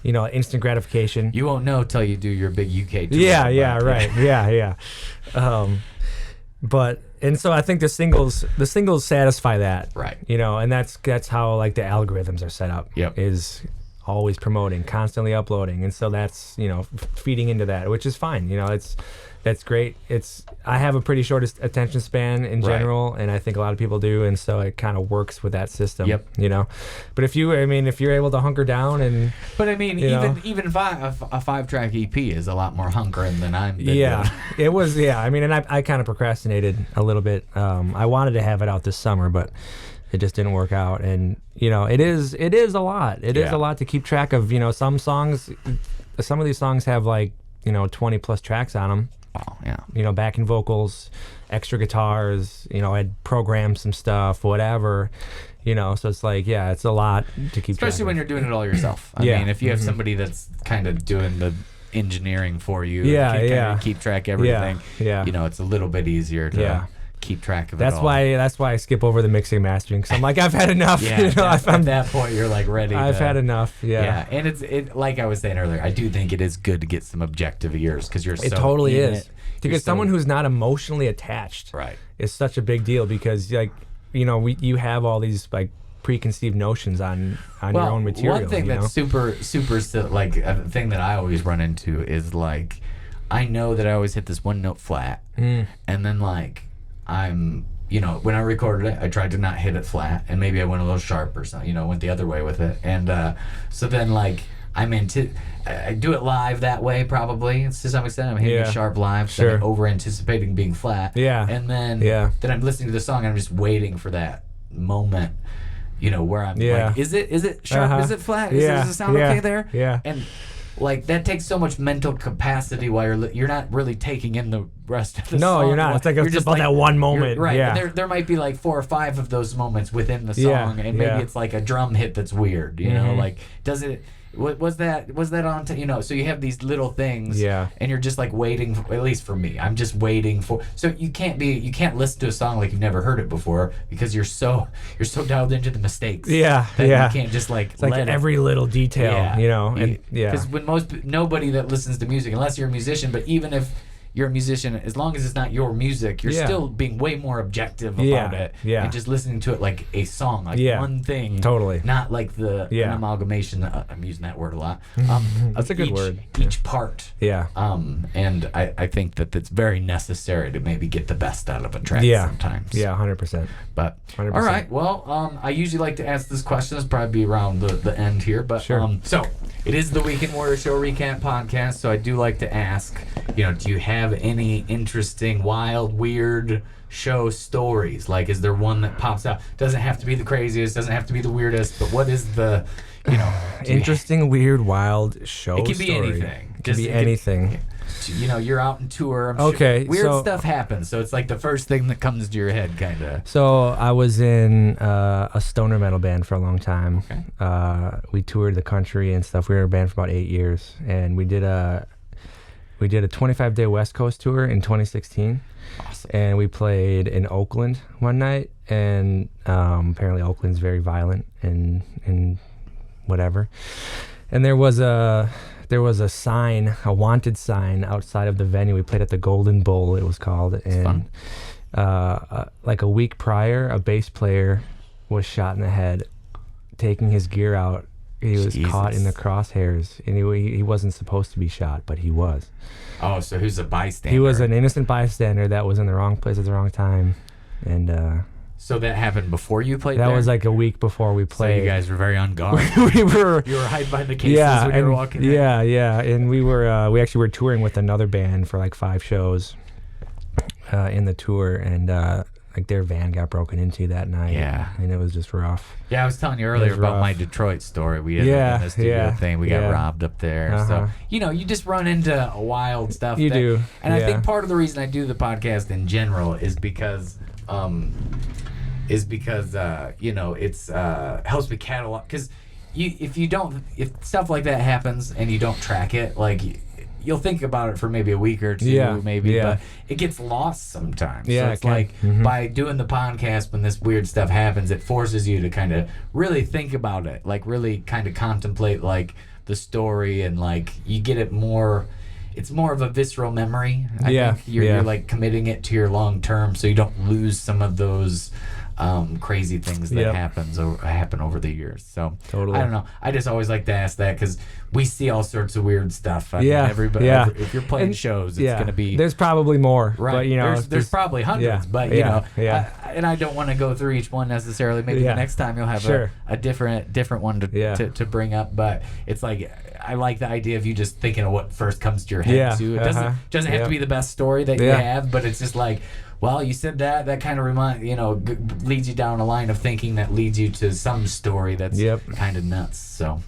Speaker 1: Instant gratification.
Speaker 2: You won't know till you do your big UK tour.
Speaker 1: Yeah. But and so I think the singles satisfy that,
Speaker 2: right?
Speaker 1: And that's how like the algorithms are set up. Is always promoting, constantly uploading, and so that's feeding into that, which is fine. That's great. I have a pretty short attention span in general, and I think a lot of people do, and so it kind of works with that system. But if you're able to hunker down and
Speaker 2: even a 5-track EP is a lot more hunkering than I'm doing.
Speaker 1: It was. I mean, and I kind of procrastinated a little bit. I wanted to have it out this summer, but it just didn't work out. And it is a lot. It is a lot to keep track of. Some of these songs have like 20 plus tracks on them.
Speaker 2: Wow, yeah.
Speaker 1: Backing vocals, extra guitars, I'd program some stuff, whatever, so it's like, it's a lot to keep
Speaker 2: especially
Speaker 1: track
Speaker 2: when you're doing it all yourself. I mean, if you have somebody that's kind of doing the engineering for you, keep track of everything, it's a little bit easier to keep track of it all.
Speaker 1: That's why I skip over the mixing and mastering, because I'm like, I've had enough.
Speaker 2: At that point you're like ready.
Speaker 1: I've had enough.
Speaker 2: And it's like I was saying earlier, I do think it is good to get some objective ears, because it
Speaker 1: totally is. Because someone who's not emotionally attached is such a big deal, because like you have all these like preconceived notions on your own material.
Speaker 2: One thing that's super like a thing that I always run into is like, I know that I always hit this one note flat, and then like I'm when I recorded it, I tried to not hit it flat, and maybe I went a little sharp or something, went the other way with it, and so then like I do it live that way probably. It's to some extent I'm hitting it sharp live, so I'm over anticipating being flat. And then I'm listening to the song and I'm just waiting for that moment, where I'm like, is it sharp? Is it flat? Does it sound okay there? And like that takes so much mental capacity while you're not really taking in the rest of the song.
Speaker 1: No, you're not. It's like it's about that one moment.
Speaker 2: Right. And there might be like 4 or 5 of those moments within the song, and maybe it's like a drum hit that's weird. Like does it? Was that on? So you have these little things, and you're just like waiting. At least for me, I'm just waiting for. So you can't listen to a song like you've never heard it before, because you're so dialed into the mistakes. You can't just like
Speaker 1: it's like every little detail. And
Speaker 2: because when nobody that listens to music, unless you're a musician, but even if you're a musician, as long as it's not your music, you're still being way more objective about it.
Speaker 1: Yeah.
Speaker 2: And just listening to it like a song, like one thing.
Speaker 1: Totally.
Speaker 2: Not like an amalgamation. I'm using that word a lot.
Speaker 1: That's a good word.
Speaker 2: Each part.
Speaker 1: Yeah.
Speaker 2: And I think that it's very necessary to maybe get the best out of a track sometimes.
Speaker 1: Yeah, 100%.
Speaker 2: But
Speaker 1: 100%.
Speaker 2: all right, well, I usually like to ask this question. It's probably be around the end here, but so it is the Weekend Warrior Show recap podcast. So I do like to ask, do you have any interesting, wild, weird show stories? Like, is there one that pops out? Doesn't have to be the craziest, doesn't have to be the weirdest, but what is the,
Speaker 1: interesting, weird, wild show?
Speaker 2: It can
Speaker 1: story.
Speaker 2: be anything.
Speaker 1: It can be anything.
Speaker 2: You're out on tour. I'm
Speaker 1: okay,
Speaker 2: sure weird stuff happens, so it's like the first thing that comes to your head, kind of.
Speaker 1: So I was in a stoner metal band for a long time.
Speaker 2: Okay.
Speaker 1: We toured the country and stuff. We were in a band for about 8 years, and we did a 25-day West Coast tour in 2016.
Speaker 2: Awesome.
Speaker 1: And we played in Oakland one night, and apparently Oakland's very violent and whatever. And there was a sign, a wanted sign outside of the venue. We played at the Golden Bull, it was called. And like a week prior, a bass player was shot in the head, taking his gear out. He was caught in the crosshairs, and he wasn't supposed to be shot, but he was.
Speaker 2: Oh, so who's a bystander?
Speaker 1: He was an innocent bystander that was in the wrong place at the wrong time. And
Speaker 2: so that happened before you played
Speaker 1: that
Speaker 2: there?
Speaker 1: was like a week before we played.
Speaker 2: So you guys were very on guard.
Speaker 1: You were
Speaker 2: hiding behind the cases when you were walking in.
Speaker 1: Yeah. And we actually were touring with another band for like 5 shows in the tour, and like their van got broken into that night.
Speaker 2: Yeah.
Speaker 1: And it was just rough.
Speaker 2: Yeah, I was telling you earlier about my Detroit story. We had the studio thing. We got robbed up there. So, you just run into wild stuff.
Speaker 1: You do.
Speaker 2: And I think part of the reason I do the podcast in general is because it's helps me catalog. Because if stuff like that happens and you don't track it, like, you'll think about it for maybe a week or two, but it gets lost sometimes.
Speaker 1: Yeah,
Speaker 2: so it's like by doing the podcast, when this weird stuff happens, it forces you to kind of really think about it, like really kind of contemplate like the story, and like you get it more. It's more of a visceral memory. I think you're like committing it to your long term, so you don't lose some of those crazy things that happen over the years. So
Speaker 1: totally.
Speaker 2: I don't know. I just always like to ask that because we see all sorts of weird stuff. I mean, everybody. If you're playing shows, it's going to be.
Speaker 1: There's probably more,
Speaker 2: right?
Speaker 1: But
Speaker 2: there's probably hundreds, but and I don't want to go through each one necessarily. Maybe the next time you'll have a different one to bring up. But it's like, I like the idea of you just thinking of what first comes to your head too. It doesn't have to be the best story that you have, but it's just like, well, you said that kind of leads you down a line of thinking that leads you to some story that's kind of nuts. So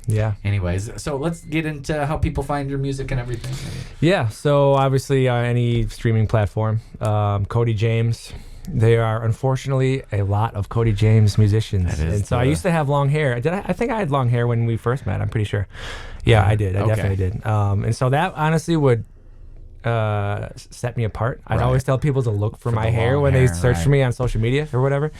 Speaker 2: anyways, so let's get into how people find your music and everything.
Speaker 1: Yeah, so obviously any streaming platform, Cody James. There are unfortunately a lot of Cody James musicians, and so I used to have long hair. I think I had long hair when we first met. I'm pretty sure. Yeah, I did. I definitely did. And so that honestly would set me apart. I'd always tell people to look for my hair when they search for me on social media or whatever.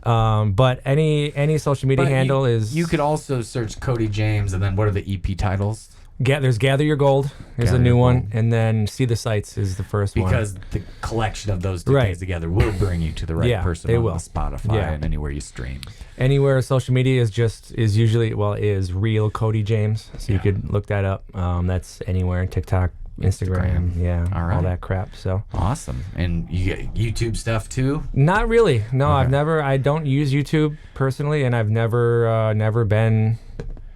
Speaker 1: But any social media handle is.
Speaker 2: You could also search Cody James, and then what are the EP titles?
Speaker 1: There's Gather Your Gold. There's a new one, and then See the Sights is the first one.
Speaker 2: Because the collection of those two things together will bring you to the right person on Spotify and anywhere you stream.
Speaker 1: Anywhere social media is usually real Cody James, so you could look that up. That's anywhere, TikTok, Instagram, all that crap. So
Speaker 2: awesome. And you get YouTube stuff too?
Speaker 1: Not really. No, I don't use YouTube personally, and I've never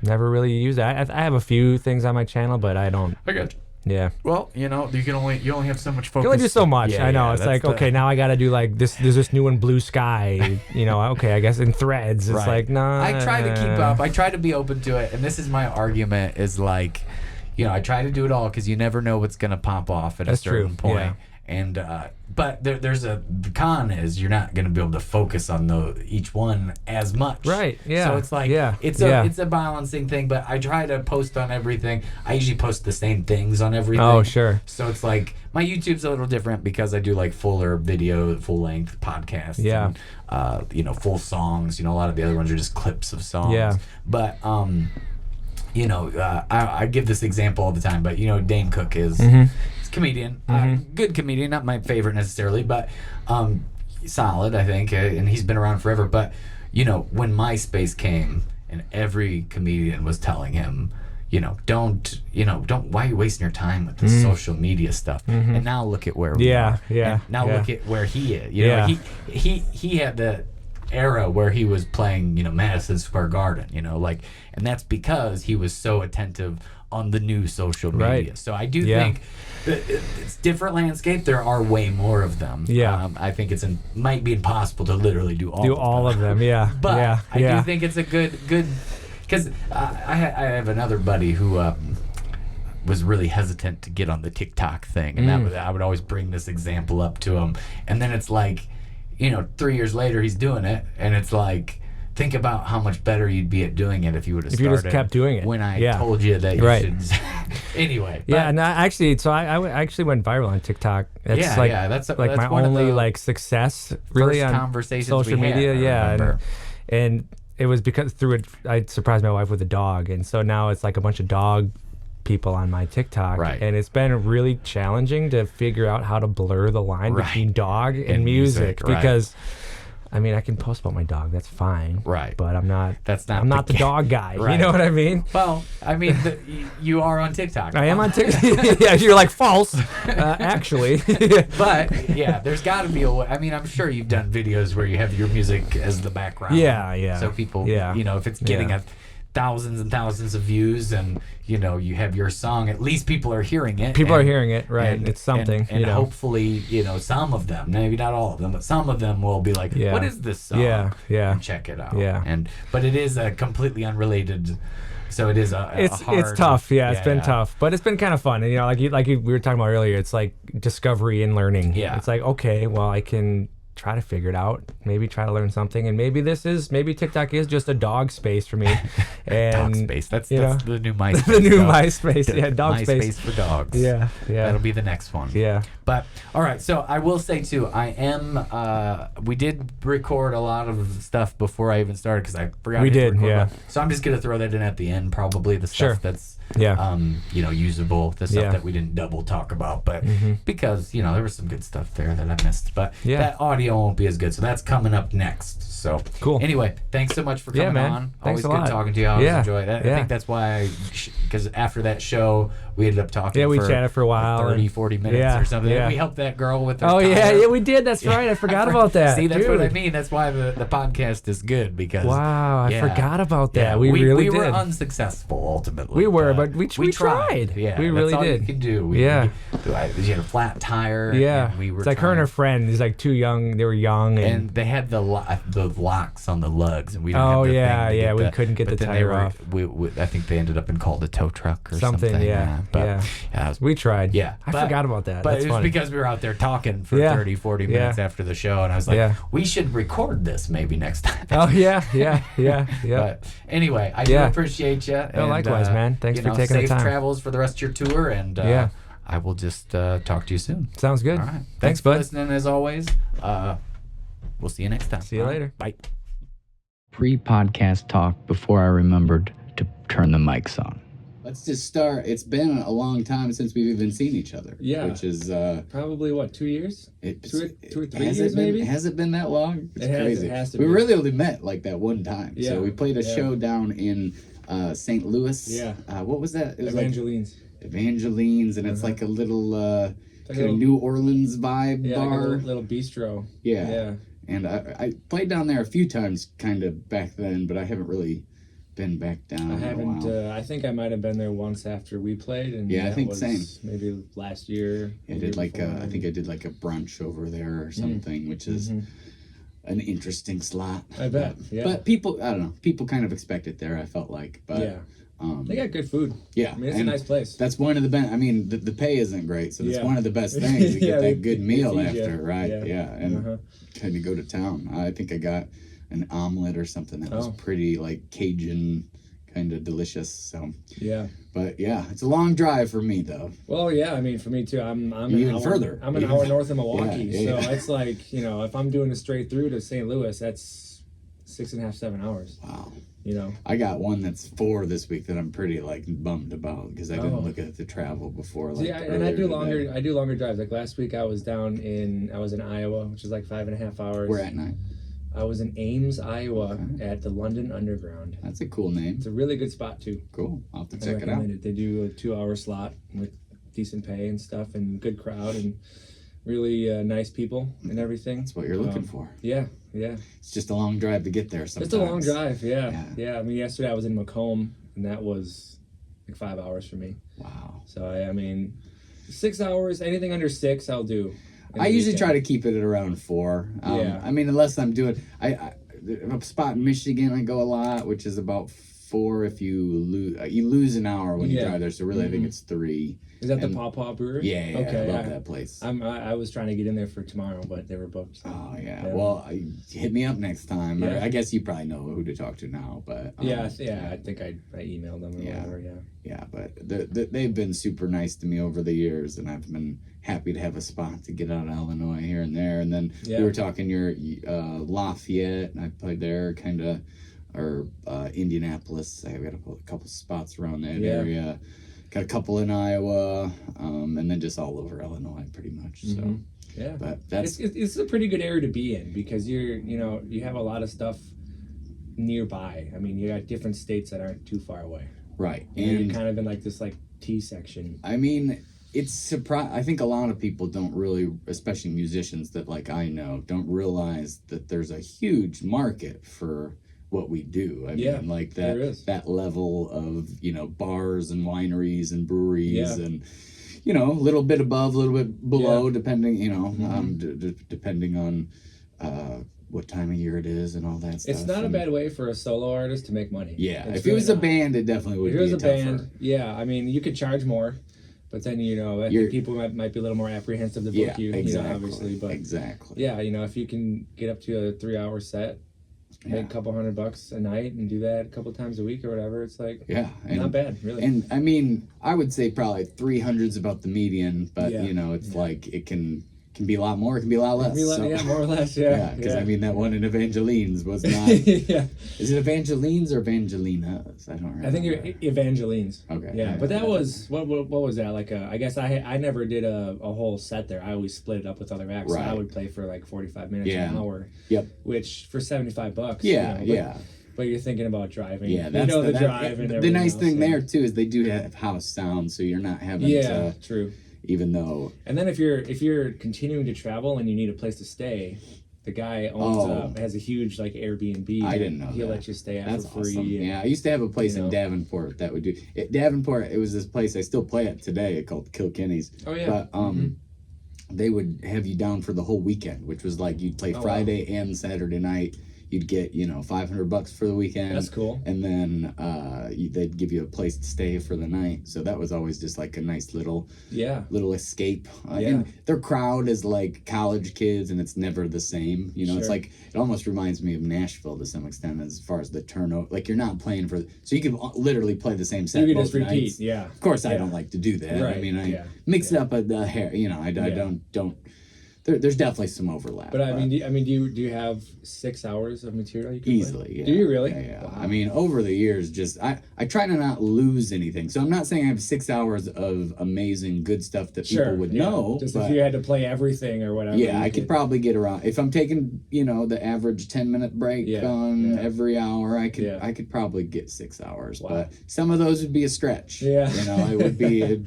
Speaker 1: really used it. I have a few things on my channel, but I don't.
Speaker 2: I got you.
Speaker 1: Yeah.
Speaker 2: Well, you only have so much focus.
Speaker 1: You only do so much. I know. It's like, okay, now I got to do like this. There's this new one, Blue Sky. Okay, I guess in Threads. It's like, nah.
Speaker 2: I try to keep up. I try to be open to it. And this is my argument is like, I try to do it all because you never know what's going to pop off at a certain point. Yeah. And but the con is you're not going to be able to focus on each one as much.
Speaker 1: Right. Yeah.
Speaker 2: So it's like it's a balancing thing. But I try to post on everything. I usually post the same things on everything.
Speaker 1: Oh, sure.
Speaker 2: So it's like my YouTube's a little different because I do like fuller video, full length podcasts.
Speaker 1: Yeah.
Speaker 2: And, full songs. A lot of the other ones are just clips of songs.
Speaker 1: Yeah.
Speaker 2: But I give this example all the time. But Dane Cook is.
Speaker 1: Mm-hmm.
Speaker 2: comedian, good comedian, not my favorite necessarily, but solid, I think, and he's been around forever. But when MySpace came, and every comedian was telling him, don't, why are you wasting your time with this social media stuff? And now look at where we are. And now look at where he is. He had the era where he was playing, Madison Square Garden, and that's because he was so attentive on the new social media.
Speaker 1: Right.
Speaker 2: So I do think that it's different landscape. There are way more of them. I think might be impossible to literally do all of them. But I do think it's a good because I have another buddy who was really hesitant to get on the TikTok thing, and I would always bring this example up to him, and then it's like, 3 years later he's doing it, and it's like, think about how much better you'd be at doing it if you would have started.
Speaker 1: If you just kept doing it.
Speaker 2: When I told you that you should. Anyway.
Speaker 1: And I actually went viral on TikTok. That's that's my only success really on
Speaker 2: conversations
Speaker 1: social media.
Speaker 2: I
Speaker 1: and it was because through it I surprised my wife with a dog, and so now it's like a bunch of dog people on my TikTok, and it's been really challenging to figure out how to blur the line between dog and music because I mean, I can post about my dog. That's fine. Right. But I'm not. I'm not the dog guy. Right. You know what I mean?
Speaker 2: Well, I mean, you are on TikTok.
Speaker 1: I am on TikTok. Yeah, you're like false, actually.
Speaker 2: But there's got to be a way. I mean, I'm sure you've done videos where you have your music as the background.
Speaker 1: Yeah.
Speaker 2: So people, if it's getting thousands and thousands of views, and you have your song, at least people are hearing it.
Speaker 1: People are hearing it, right? And it's something,
Speaker 2: and hopefully, some of them, maybe not all of them, but some of them will be like, "What is this song?" And check it out. But it is a completely unrelated. So it is
Speaker 1: it's
Speaker 2: hard,
Speaker 1: tough. It's been tough, but it's been kind of fun. And like we were talking about earlier, it's like discovery and learning. It's like, okay, well, I can try to figure it out, maybe try to learn something, and maybe TikTok is just a dog space for me. And
Speaker 2: dog space, that's the new MySpace.
Speaker 1: The new MySpace, dog space
Speaker 2: for dogs. That'll be the next one. But all right, so I will say too, we did record a lot of stuff before I even started because I forgot to record. So I'm just gonna throw that in at the end, probably the stuff that's usable, the stuff that we didn't double talk about, but because there was some good stuff there that I missed, but that audio won't be as good, so that's coming up next. So
Speaker 1: cool.
Speaker 2: Anyway, thanks so much for coming on.
Speaker 1: Thanks
Speaker 2: Always good talking to you. I always enjoy that. I think that's why, because after that show we ended up talking
Speaker 1: we
Speaker 2: for
Speaker 1: chatted for a while,
Speaker 2: 40 minutes or something. We helped that girl with her
Speaker 1: tire. We did. That's right. I forgot about that.
Speaker 2: See, that's what I mean. That's why the podcast is good, because
Speaker 1: I forgot about that. We really did.
Speaker 2: We were unsuccessful ultimately.
Speaker 1: We were, but we tried.
Speaker 2: Yeah,
Speaker 1: we really
Speaker 2: that's all
Speaker 1: did.
Speaker 2: You could do. She had a flat tire. And we were
Speaker 1: it's like her and her friend. He's like too young. They were young,
Speaker 2: and they had the locks on the lugs, and we didn't have the thing
Speaker 1: we couldn't get the tire off.
Speaker 2: I think they ended up and called a tow truck or something.
Speaker 1: We tried. I forgot about that.
Speaker 2: But
Speaker 1: That's
Speaker 2: it was
Speaker 1: funny.
Speaker 2: because we were out there talking for 30-40 minutes after the show, and I was like, we should record this maybe next time. But anyway, I do appreciate you.
Speaker 1: Likewise, man. Thanks for taking the time.
Speaker 2: Safe travels for the rest of your tour, and I will just talk to you soon.
Speaker 1: Sounds good.
Speaker 2: All right.
Speaker 1: Thanks
Speaker 2: for
Speaker 1: bud.
Speaker 2: listening, as always. We'll see you next time.
Speaker 1: See you later.
Speaker 2: Bye.
Speaker 3: Pre-podcast talk before I remembered to turn the mics on.
Speaker 4: Let's just start. It's been a long time since we've even seen each other.
Speaker 1: Yeah.
Speaker 4: Which is...
Speaker 1: probably, 2 years? 2 or 3
Speaker 4: years,
Speaker 1: maybe?
Speaker 4: Has it been that long? It's crazy.
Speaker 1: It has to
Speaker 4: be.
Speaker 1: We
Speaker 4: really only met that one time.
Speaker 1: Yeah.
Speaker 4: So we played a show down in St. Louis.
Speaker 1: Yeah.
Speaker 4: What was that? It was
Speaker 1: Evangeline's.
Speaker 4: Evangeline's, and it's like a little kind of New Orleans vibe bar.
Speaker 1: Like a little bistro.
Speaker 4: Yeah. And I played down there a few times kind of back then, but I haven't really been back down
Speaker 1: I haven't.
Speaker 4: in a while.
Speaker 1: I think I might have been there once after we played, and
Speaker 4: I think same.
Speaker 1: Maybe last year.
Speaker 4: I did I think I did like a brunch over there or something, which is an interesting slot.
Speaker 1: I bet.
Speaker 4: But people, I don't know. People kind of expect it there. I felt like, but
Speaker 1: they got good food.
Speaker 4: Yeah,
Speaker 1: I mean, it's a nice place.
Speaker 4: That's one of the best. I mean, the pay isn't great, so that's one of the best things. You get that good meal after, right? And kind of go to town. I think I got an omelet or something that was pretty like Cajun, kind of delicious. So but it's a long drive for me though.
Speaker 1: Well, I mean, for me too. I'm
Speaker 4: even further.
Speaker 1: I'm an hour north of Milwaukee, so
Speaker 4: Yeah.
Speaker 1: it's like if I'm doing a straight through to St. Louis, that's 6.5, 7 hours.
Speaker 4: Wow. I got one that's 4 this week that I'm pretty like bummed about because I didn't look at the travel before. Like,
Speaker 1: and I do longer drives. Like last week, I was in Iowa, which is like 5.5 hours.
Speaker 4: Where at night?
Speaker 1: I was in Ames, Iowa, at the London Underground.
Speaker 4: That's a cool name.
Speaker 1: It's a really good spot too.
Speaker 4: Cool. I'll have to check it out.
Speaker 1: They do a 2-hour slot with decent pay and stuff, and good crowd, and really nice people and everything.
Speaker 4: That's what you're looking for.
Speaker 1: Yeah.
Speaker 4: It's just a long drive to get there sometimes.
Speaker 1: It's a long drive, yeah. I mean, yesterday I was in Macomb, and that was like 5 hours for me.
Speaker 4: Wow.
Speaker 1: So, I mean, 6 hours, anything under 6, I'll do.
Speaker 4: I usually try to keep it at around 4. I mean, unless I'm doing... a spot in Michigan, I go a lot, which is about 4 if you lose an hour when you drive there. So really, I think it's 3.
Speaker 1: Is that the Paw Paw Brewery?
Speaker 4: Yeah, okay, I love that place.
Speaker 1: I was trying to get in there for tomorrow, but they were booked. So.
Speaker 4: Oh yeah. Well, hit me up next time. Yeah. I guess you probably know who to talk to now, but
Speaker 1: I think I emailed them or whatever.
Speaker 4: Yeah, but they've been super nice to me over the years, and I've been happy to have a spot to get out of Illinois here and there. And then we were talking your Lafayette, and I played there, kind of, or Indianapolis. I've got a couple spots around that area. Got a couple in Iowa, and then just all over Illinois, pretty much. So, but
Speaker 1: it's a pretty good area to be in because you have a lot of stuff nearby. I mean, you got different states that aren't too far away.
Speaker 4: Right,
Speaker 1: and you're kind of in like this like T section.
Speaker 4: I mean, it's I think a lot of people don't really, especially musicians that like I know, don't realize that there's a huge market for what we do. I mean, like that level of bars and wineries and breweries and a little bit above, a little bit below, depending depending on what time of year it is and all that stuff.
Speaker 1: It's not a bad way for a solo artist to make money.
Speaker 4: Yeah, if it was a band, it definitely would be tougher. If it was a band,
Speaker 1: I mean, you could charge more. But then, I think people might be a little more apprehensive to book you, obviously. But if you can get up to a 3-hour set, make a couple $100 a night and do that a couple times a week or whatever, it's like not bad, really.
Speaker 4: And I mean, I would say probably 300 is about the median, but it's like it can be a lot more, it can be a lot less.
Speaker 1: More or less,
Speaker 4: because I mean that one in Evangeline's was not. Is it Evangeline's or Evangelinas? I don't remember.
Speaker 1: I think Evangeline's.
Speaker 4: Okay.
Speaker 1: Yeah, but that was what was that like? I guess I never did a whole set there. I always split it up with other acts.
Speaker 4: Right.
Speaker 1: So I would play for like 45 minutes, an hour.
Speaker 4: Yep.
Speaker 1: Which for $75.
Speaker 4: Yeah.
Speaker 1: But you're thinking about driving.
Speaker 4: Yeah, that's
Speaker 1: the drive and everything.
Speaker 4: The nice thing there too is they do have house sound, so you're not having to.
Speaker 1: True.
Speaker 4: Even though,
Speaker 1: and then if you're continuing to travel and you need a place to stay, the guy has a huge like Airbnb.
Speaker 4: I didn't know
Speaker 1: he'll let you stay at for free.
Speaker 4: Awesome. I used to have a place in Davenport that would do it. Davenport, it was this place I still play at today called Kilkenny's.
Speaker 1: Oh yeah.
Speaker 4: But they would have you down for the whole weekend, which was like you'd play Friday and Saturday night. You'd get $500 for the weekend.
Speaker 1: That's cool.
Speaker 4: And then they'd give you a place to stay for the night. So that was always just like a nice little escape. And their crowd is like college kids, and it's never the same. It's like it almost reminds me of Nashville to some extent as far as the turnover. Like you're not playing so you can literally play the same set.
Speaker 1: You can just repeat.
Speaker 4: Nights.
Speaker 1: Yeah.
Speaker 4: Of course, I don't like to do that.
Speaker 1: Right.
Speaker 4: I mean, I mix it up a hair. I don't. There's definitely some overlap.
Speaker 1: But I mean, do you have 6 hours of material you can
Speaker 4: easily?
Speaker 1: Play?
Speaker 4: Yeah.
Speaker 1: Do you really?
Speaker 4: Yeah.
Speaker 1: Wow.
Speaker 4: I mean, over the years, just I try to not lose anything. So I'm not saying I have 6 hours of amazing good stuff that people would know.
Speaker 1: Just if you had to play everything or whatever.
Speaker 4: Yeah, I could probably get around. If I'm taking the average 10-minute break on every hour, I could probably get 6 hours. Wow. But some of those would be a stretch.
Speaker 1: Yeah.
Speaker 4: It would be.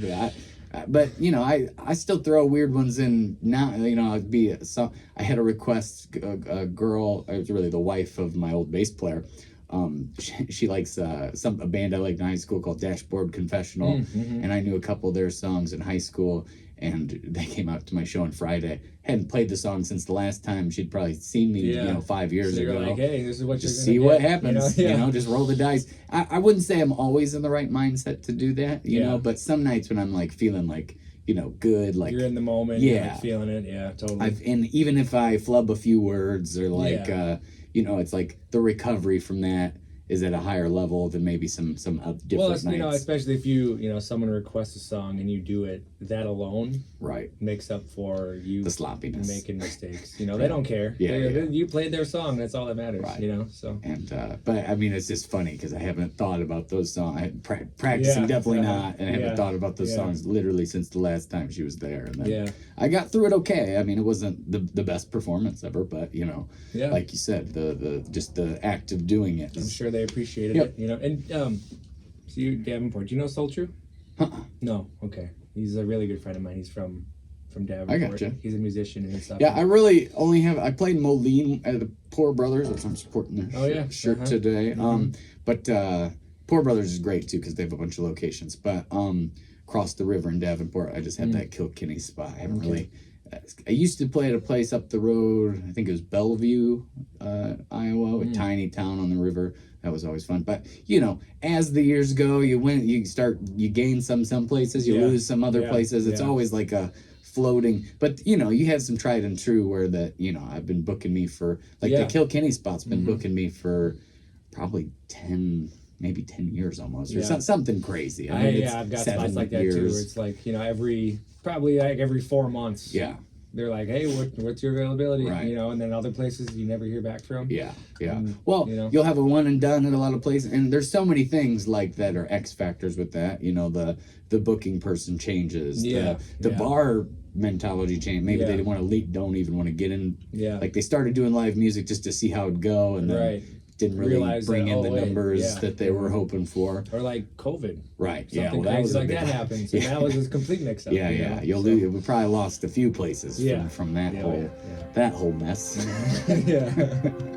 Speaker 4: But I still throw weird ones in now. I had a request. A girl, it was really the wife of my old bass player. She likes a band I liked in high school called Dashboard Confessional, and I knew a couple of their songs in high school. And they came out to my show on Friday. Hadn't played the song since the last time she'd probably seen me, 5 years
Speaker 1: ago.
Speaker 4: You're
Speaker 1: like, hey, this is what
Speaker 4: just
Speaker 1: you're
Speaker 4: see what happens. Just roll the dice. I wouldn't say I'm always in the right mindset to do that, but some nights when I'm like feeling like, good, like
Speaker 1: you're in the moment, you're like feeling it, totally.
Speaker 4: And even if I flub a few words or like, it's like the recovery from that. is at a higher level than maybe some different
Speaker 1: well,
Speaker 4: nights.
Speaker 1: you know, especially if someone requests a song and you do it, that alone
Speaker 4: right
Speaker 1: makes up for you
Speaker 4: the sloppiness,
Speaker 1: making mistakes. You know, they don't care. You played their song. That's all that matters.
Speaker 4: Right.
Speaker 1: You know, so.
Speaker 4: And but I mean, it's just funny because I haven't thought about those songs. Practicing definitely not, and I haven't thought about those songs literally since the last time she was there. And then I got through it okay. I mean, it wasn't the best performance ever, but you know, like you said, the just the act of doing it.
Speaker 1: I'm sure they appreciated it. You know, and so you, Davenport, do you know Soul True? No. Okay. He's a really good friend of mine. He's from Davenport.
Speaker 4: I gotcha.
Speaker 1: He's a musician and stuff.
Speaker 4: Yeah, I really only I played Moline at the Poor Brothers, which I'm supporting their shirt today. But Poor Brothers is great too because they have a bunch of locations. But across the river in Davenport, I just had that Kilkenny spot. I haven't really. I used to play at a place up the road. I think it was Bellevue, Iowa, a tiny town on the river. That was always fun. But you know, as the years go, you gain some places, you lose some other places. It's always like a floating. But you know, you have some tried and true where I've been booking me for like the Kilkenny spot's been booking me for probably 10 years almost, or something crazy. I mean,
Speaker 1: I've got spots like that too. Where it's like every 4 months.
Speaker 4: Yeah.
Speaker 1: They're like, hey, what's your availability?
Speaker 4: Right.
Speaker 1: You know, and then other places you never hear back from.
Speaker 4: Yeah. Well, you'll have a one and done at a lot of places, and there's so many things like that are X factors with that. You know, the booking person changes. The bar mentality change. Maybe they don't even want to get in. Yeah. Like they started doing live music just to see how it'd go, and then didn't really bring in the numbers that they were hoping for.
Speaker 1: Or like COVID.
Speaker 4: Right.
Speaker 1: Something crazy like that happened. So that was a complete mix-up.
Speaker 4: We probably lost a few places from that whole mess.
Speaker 1: Yeah.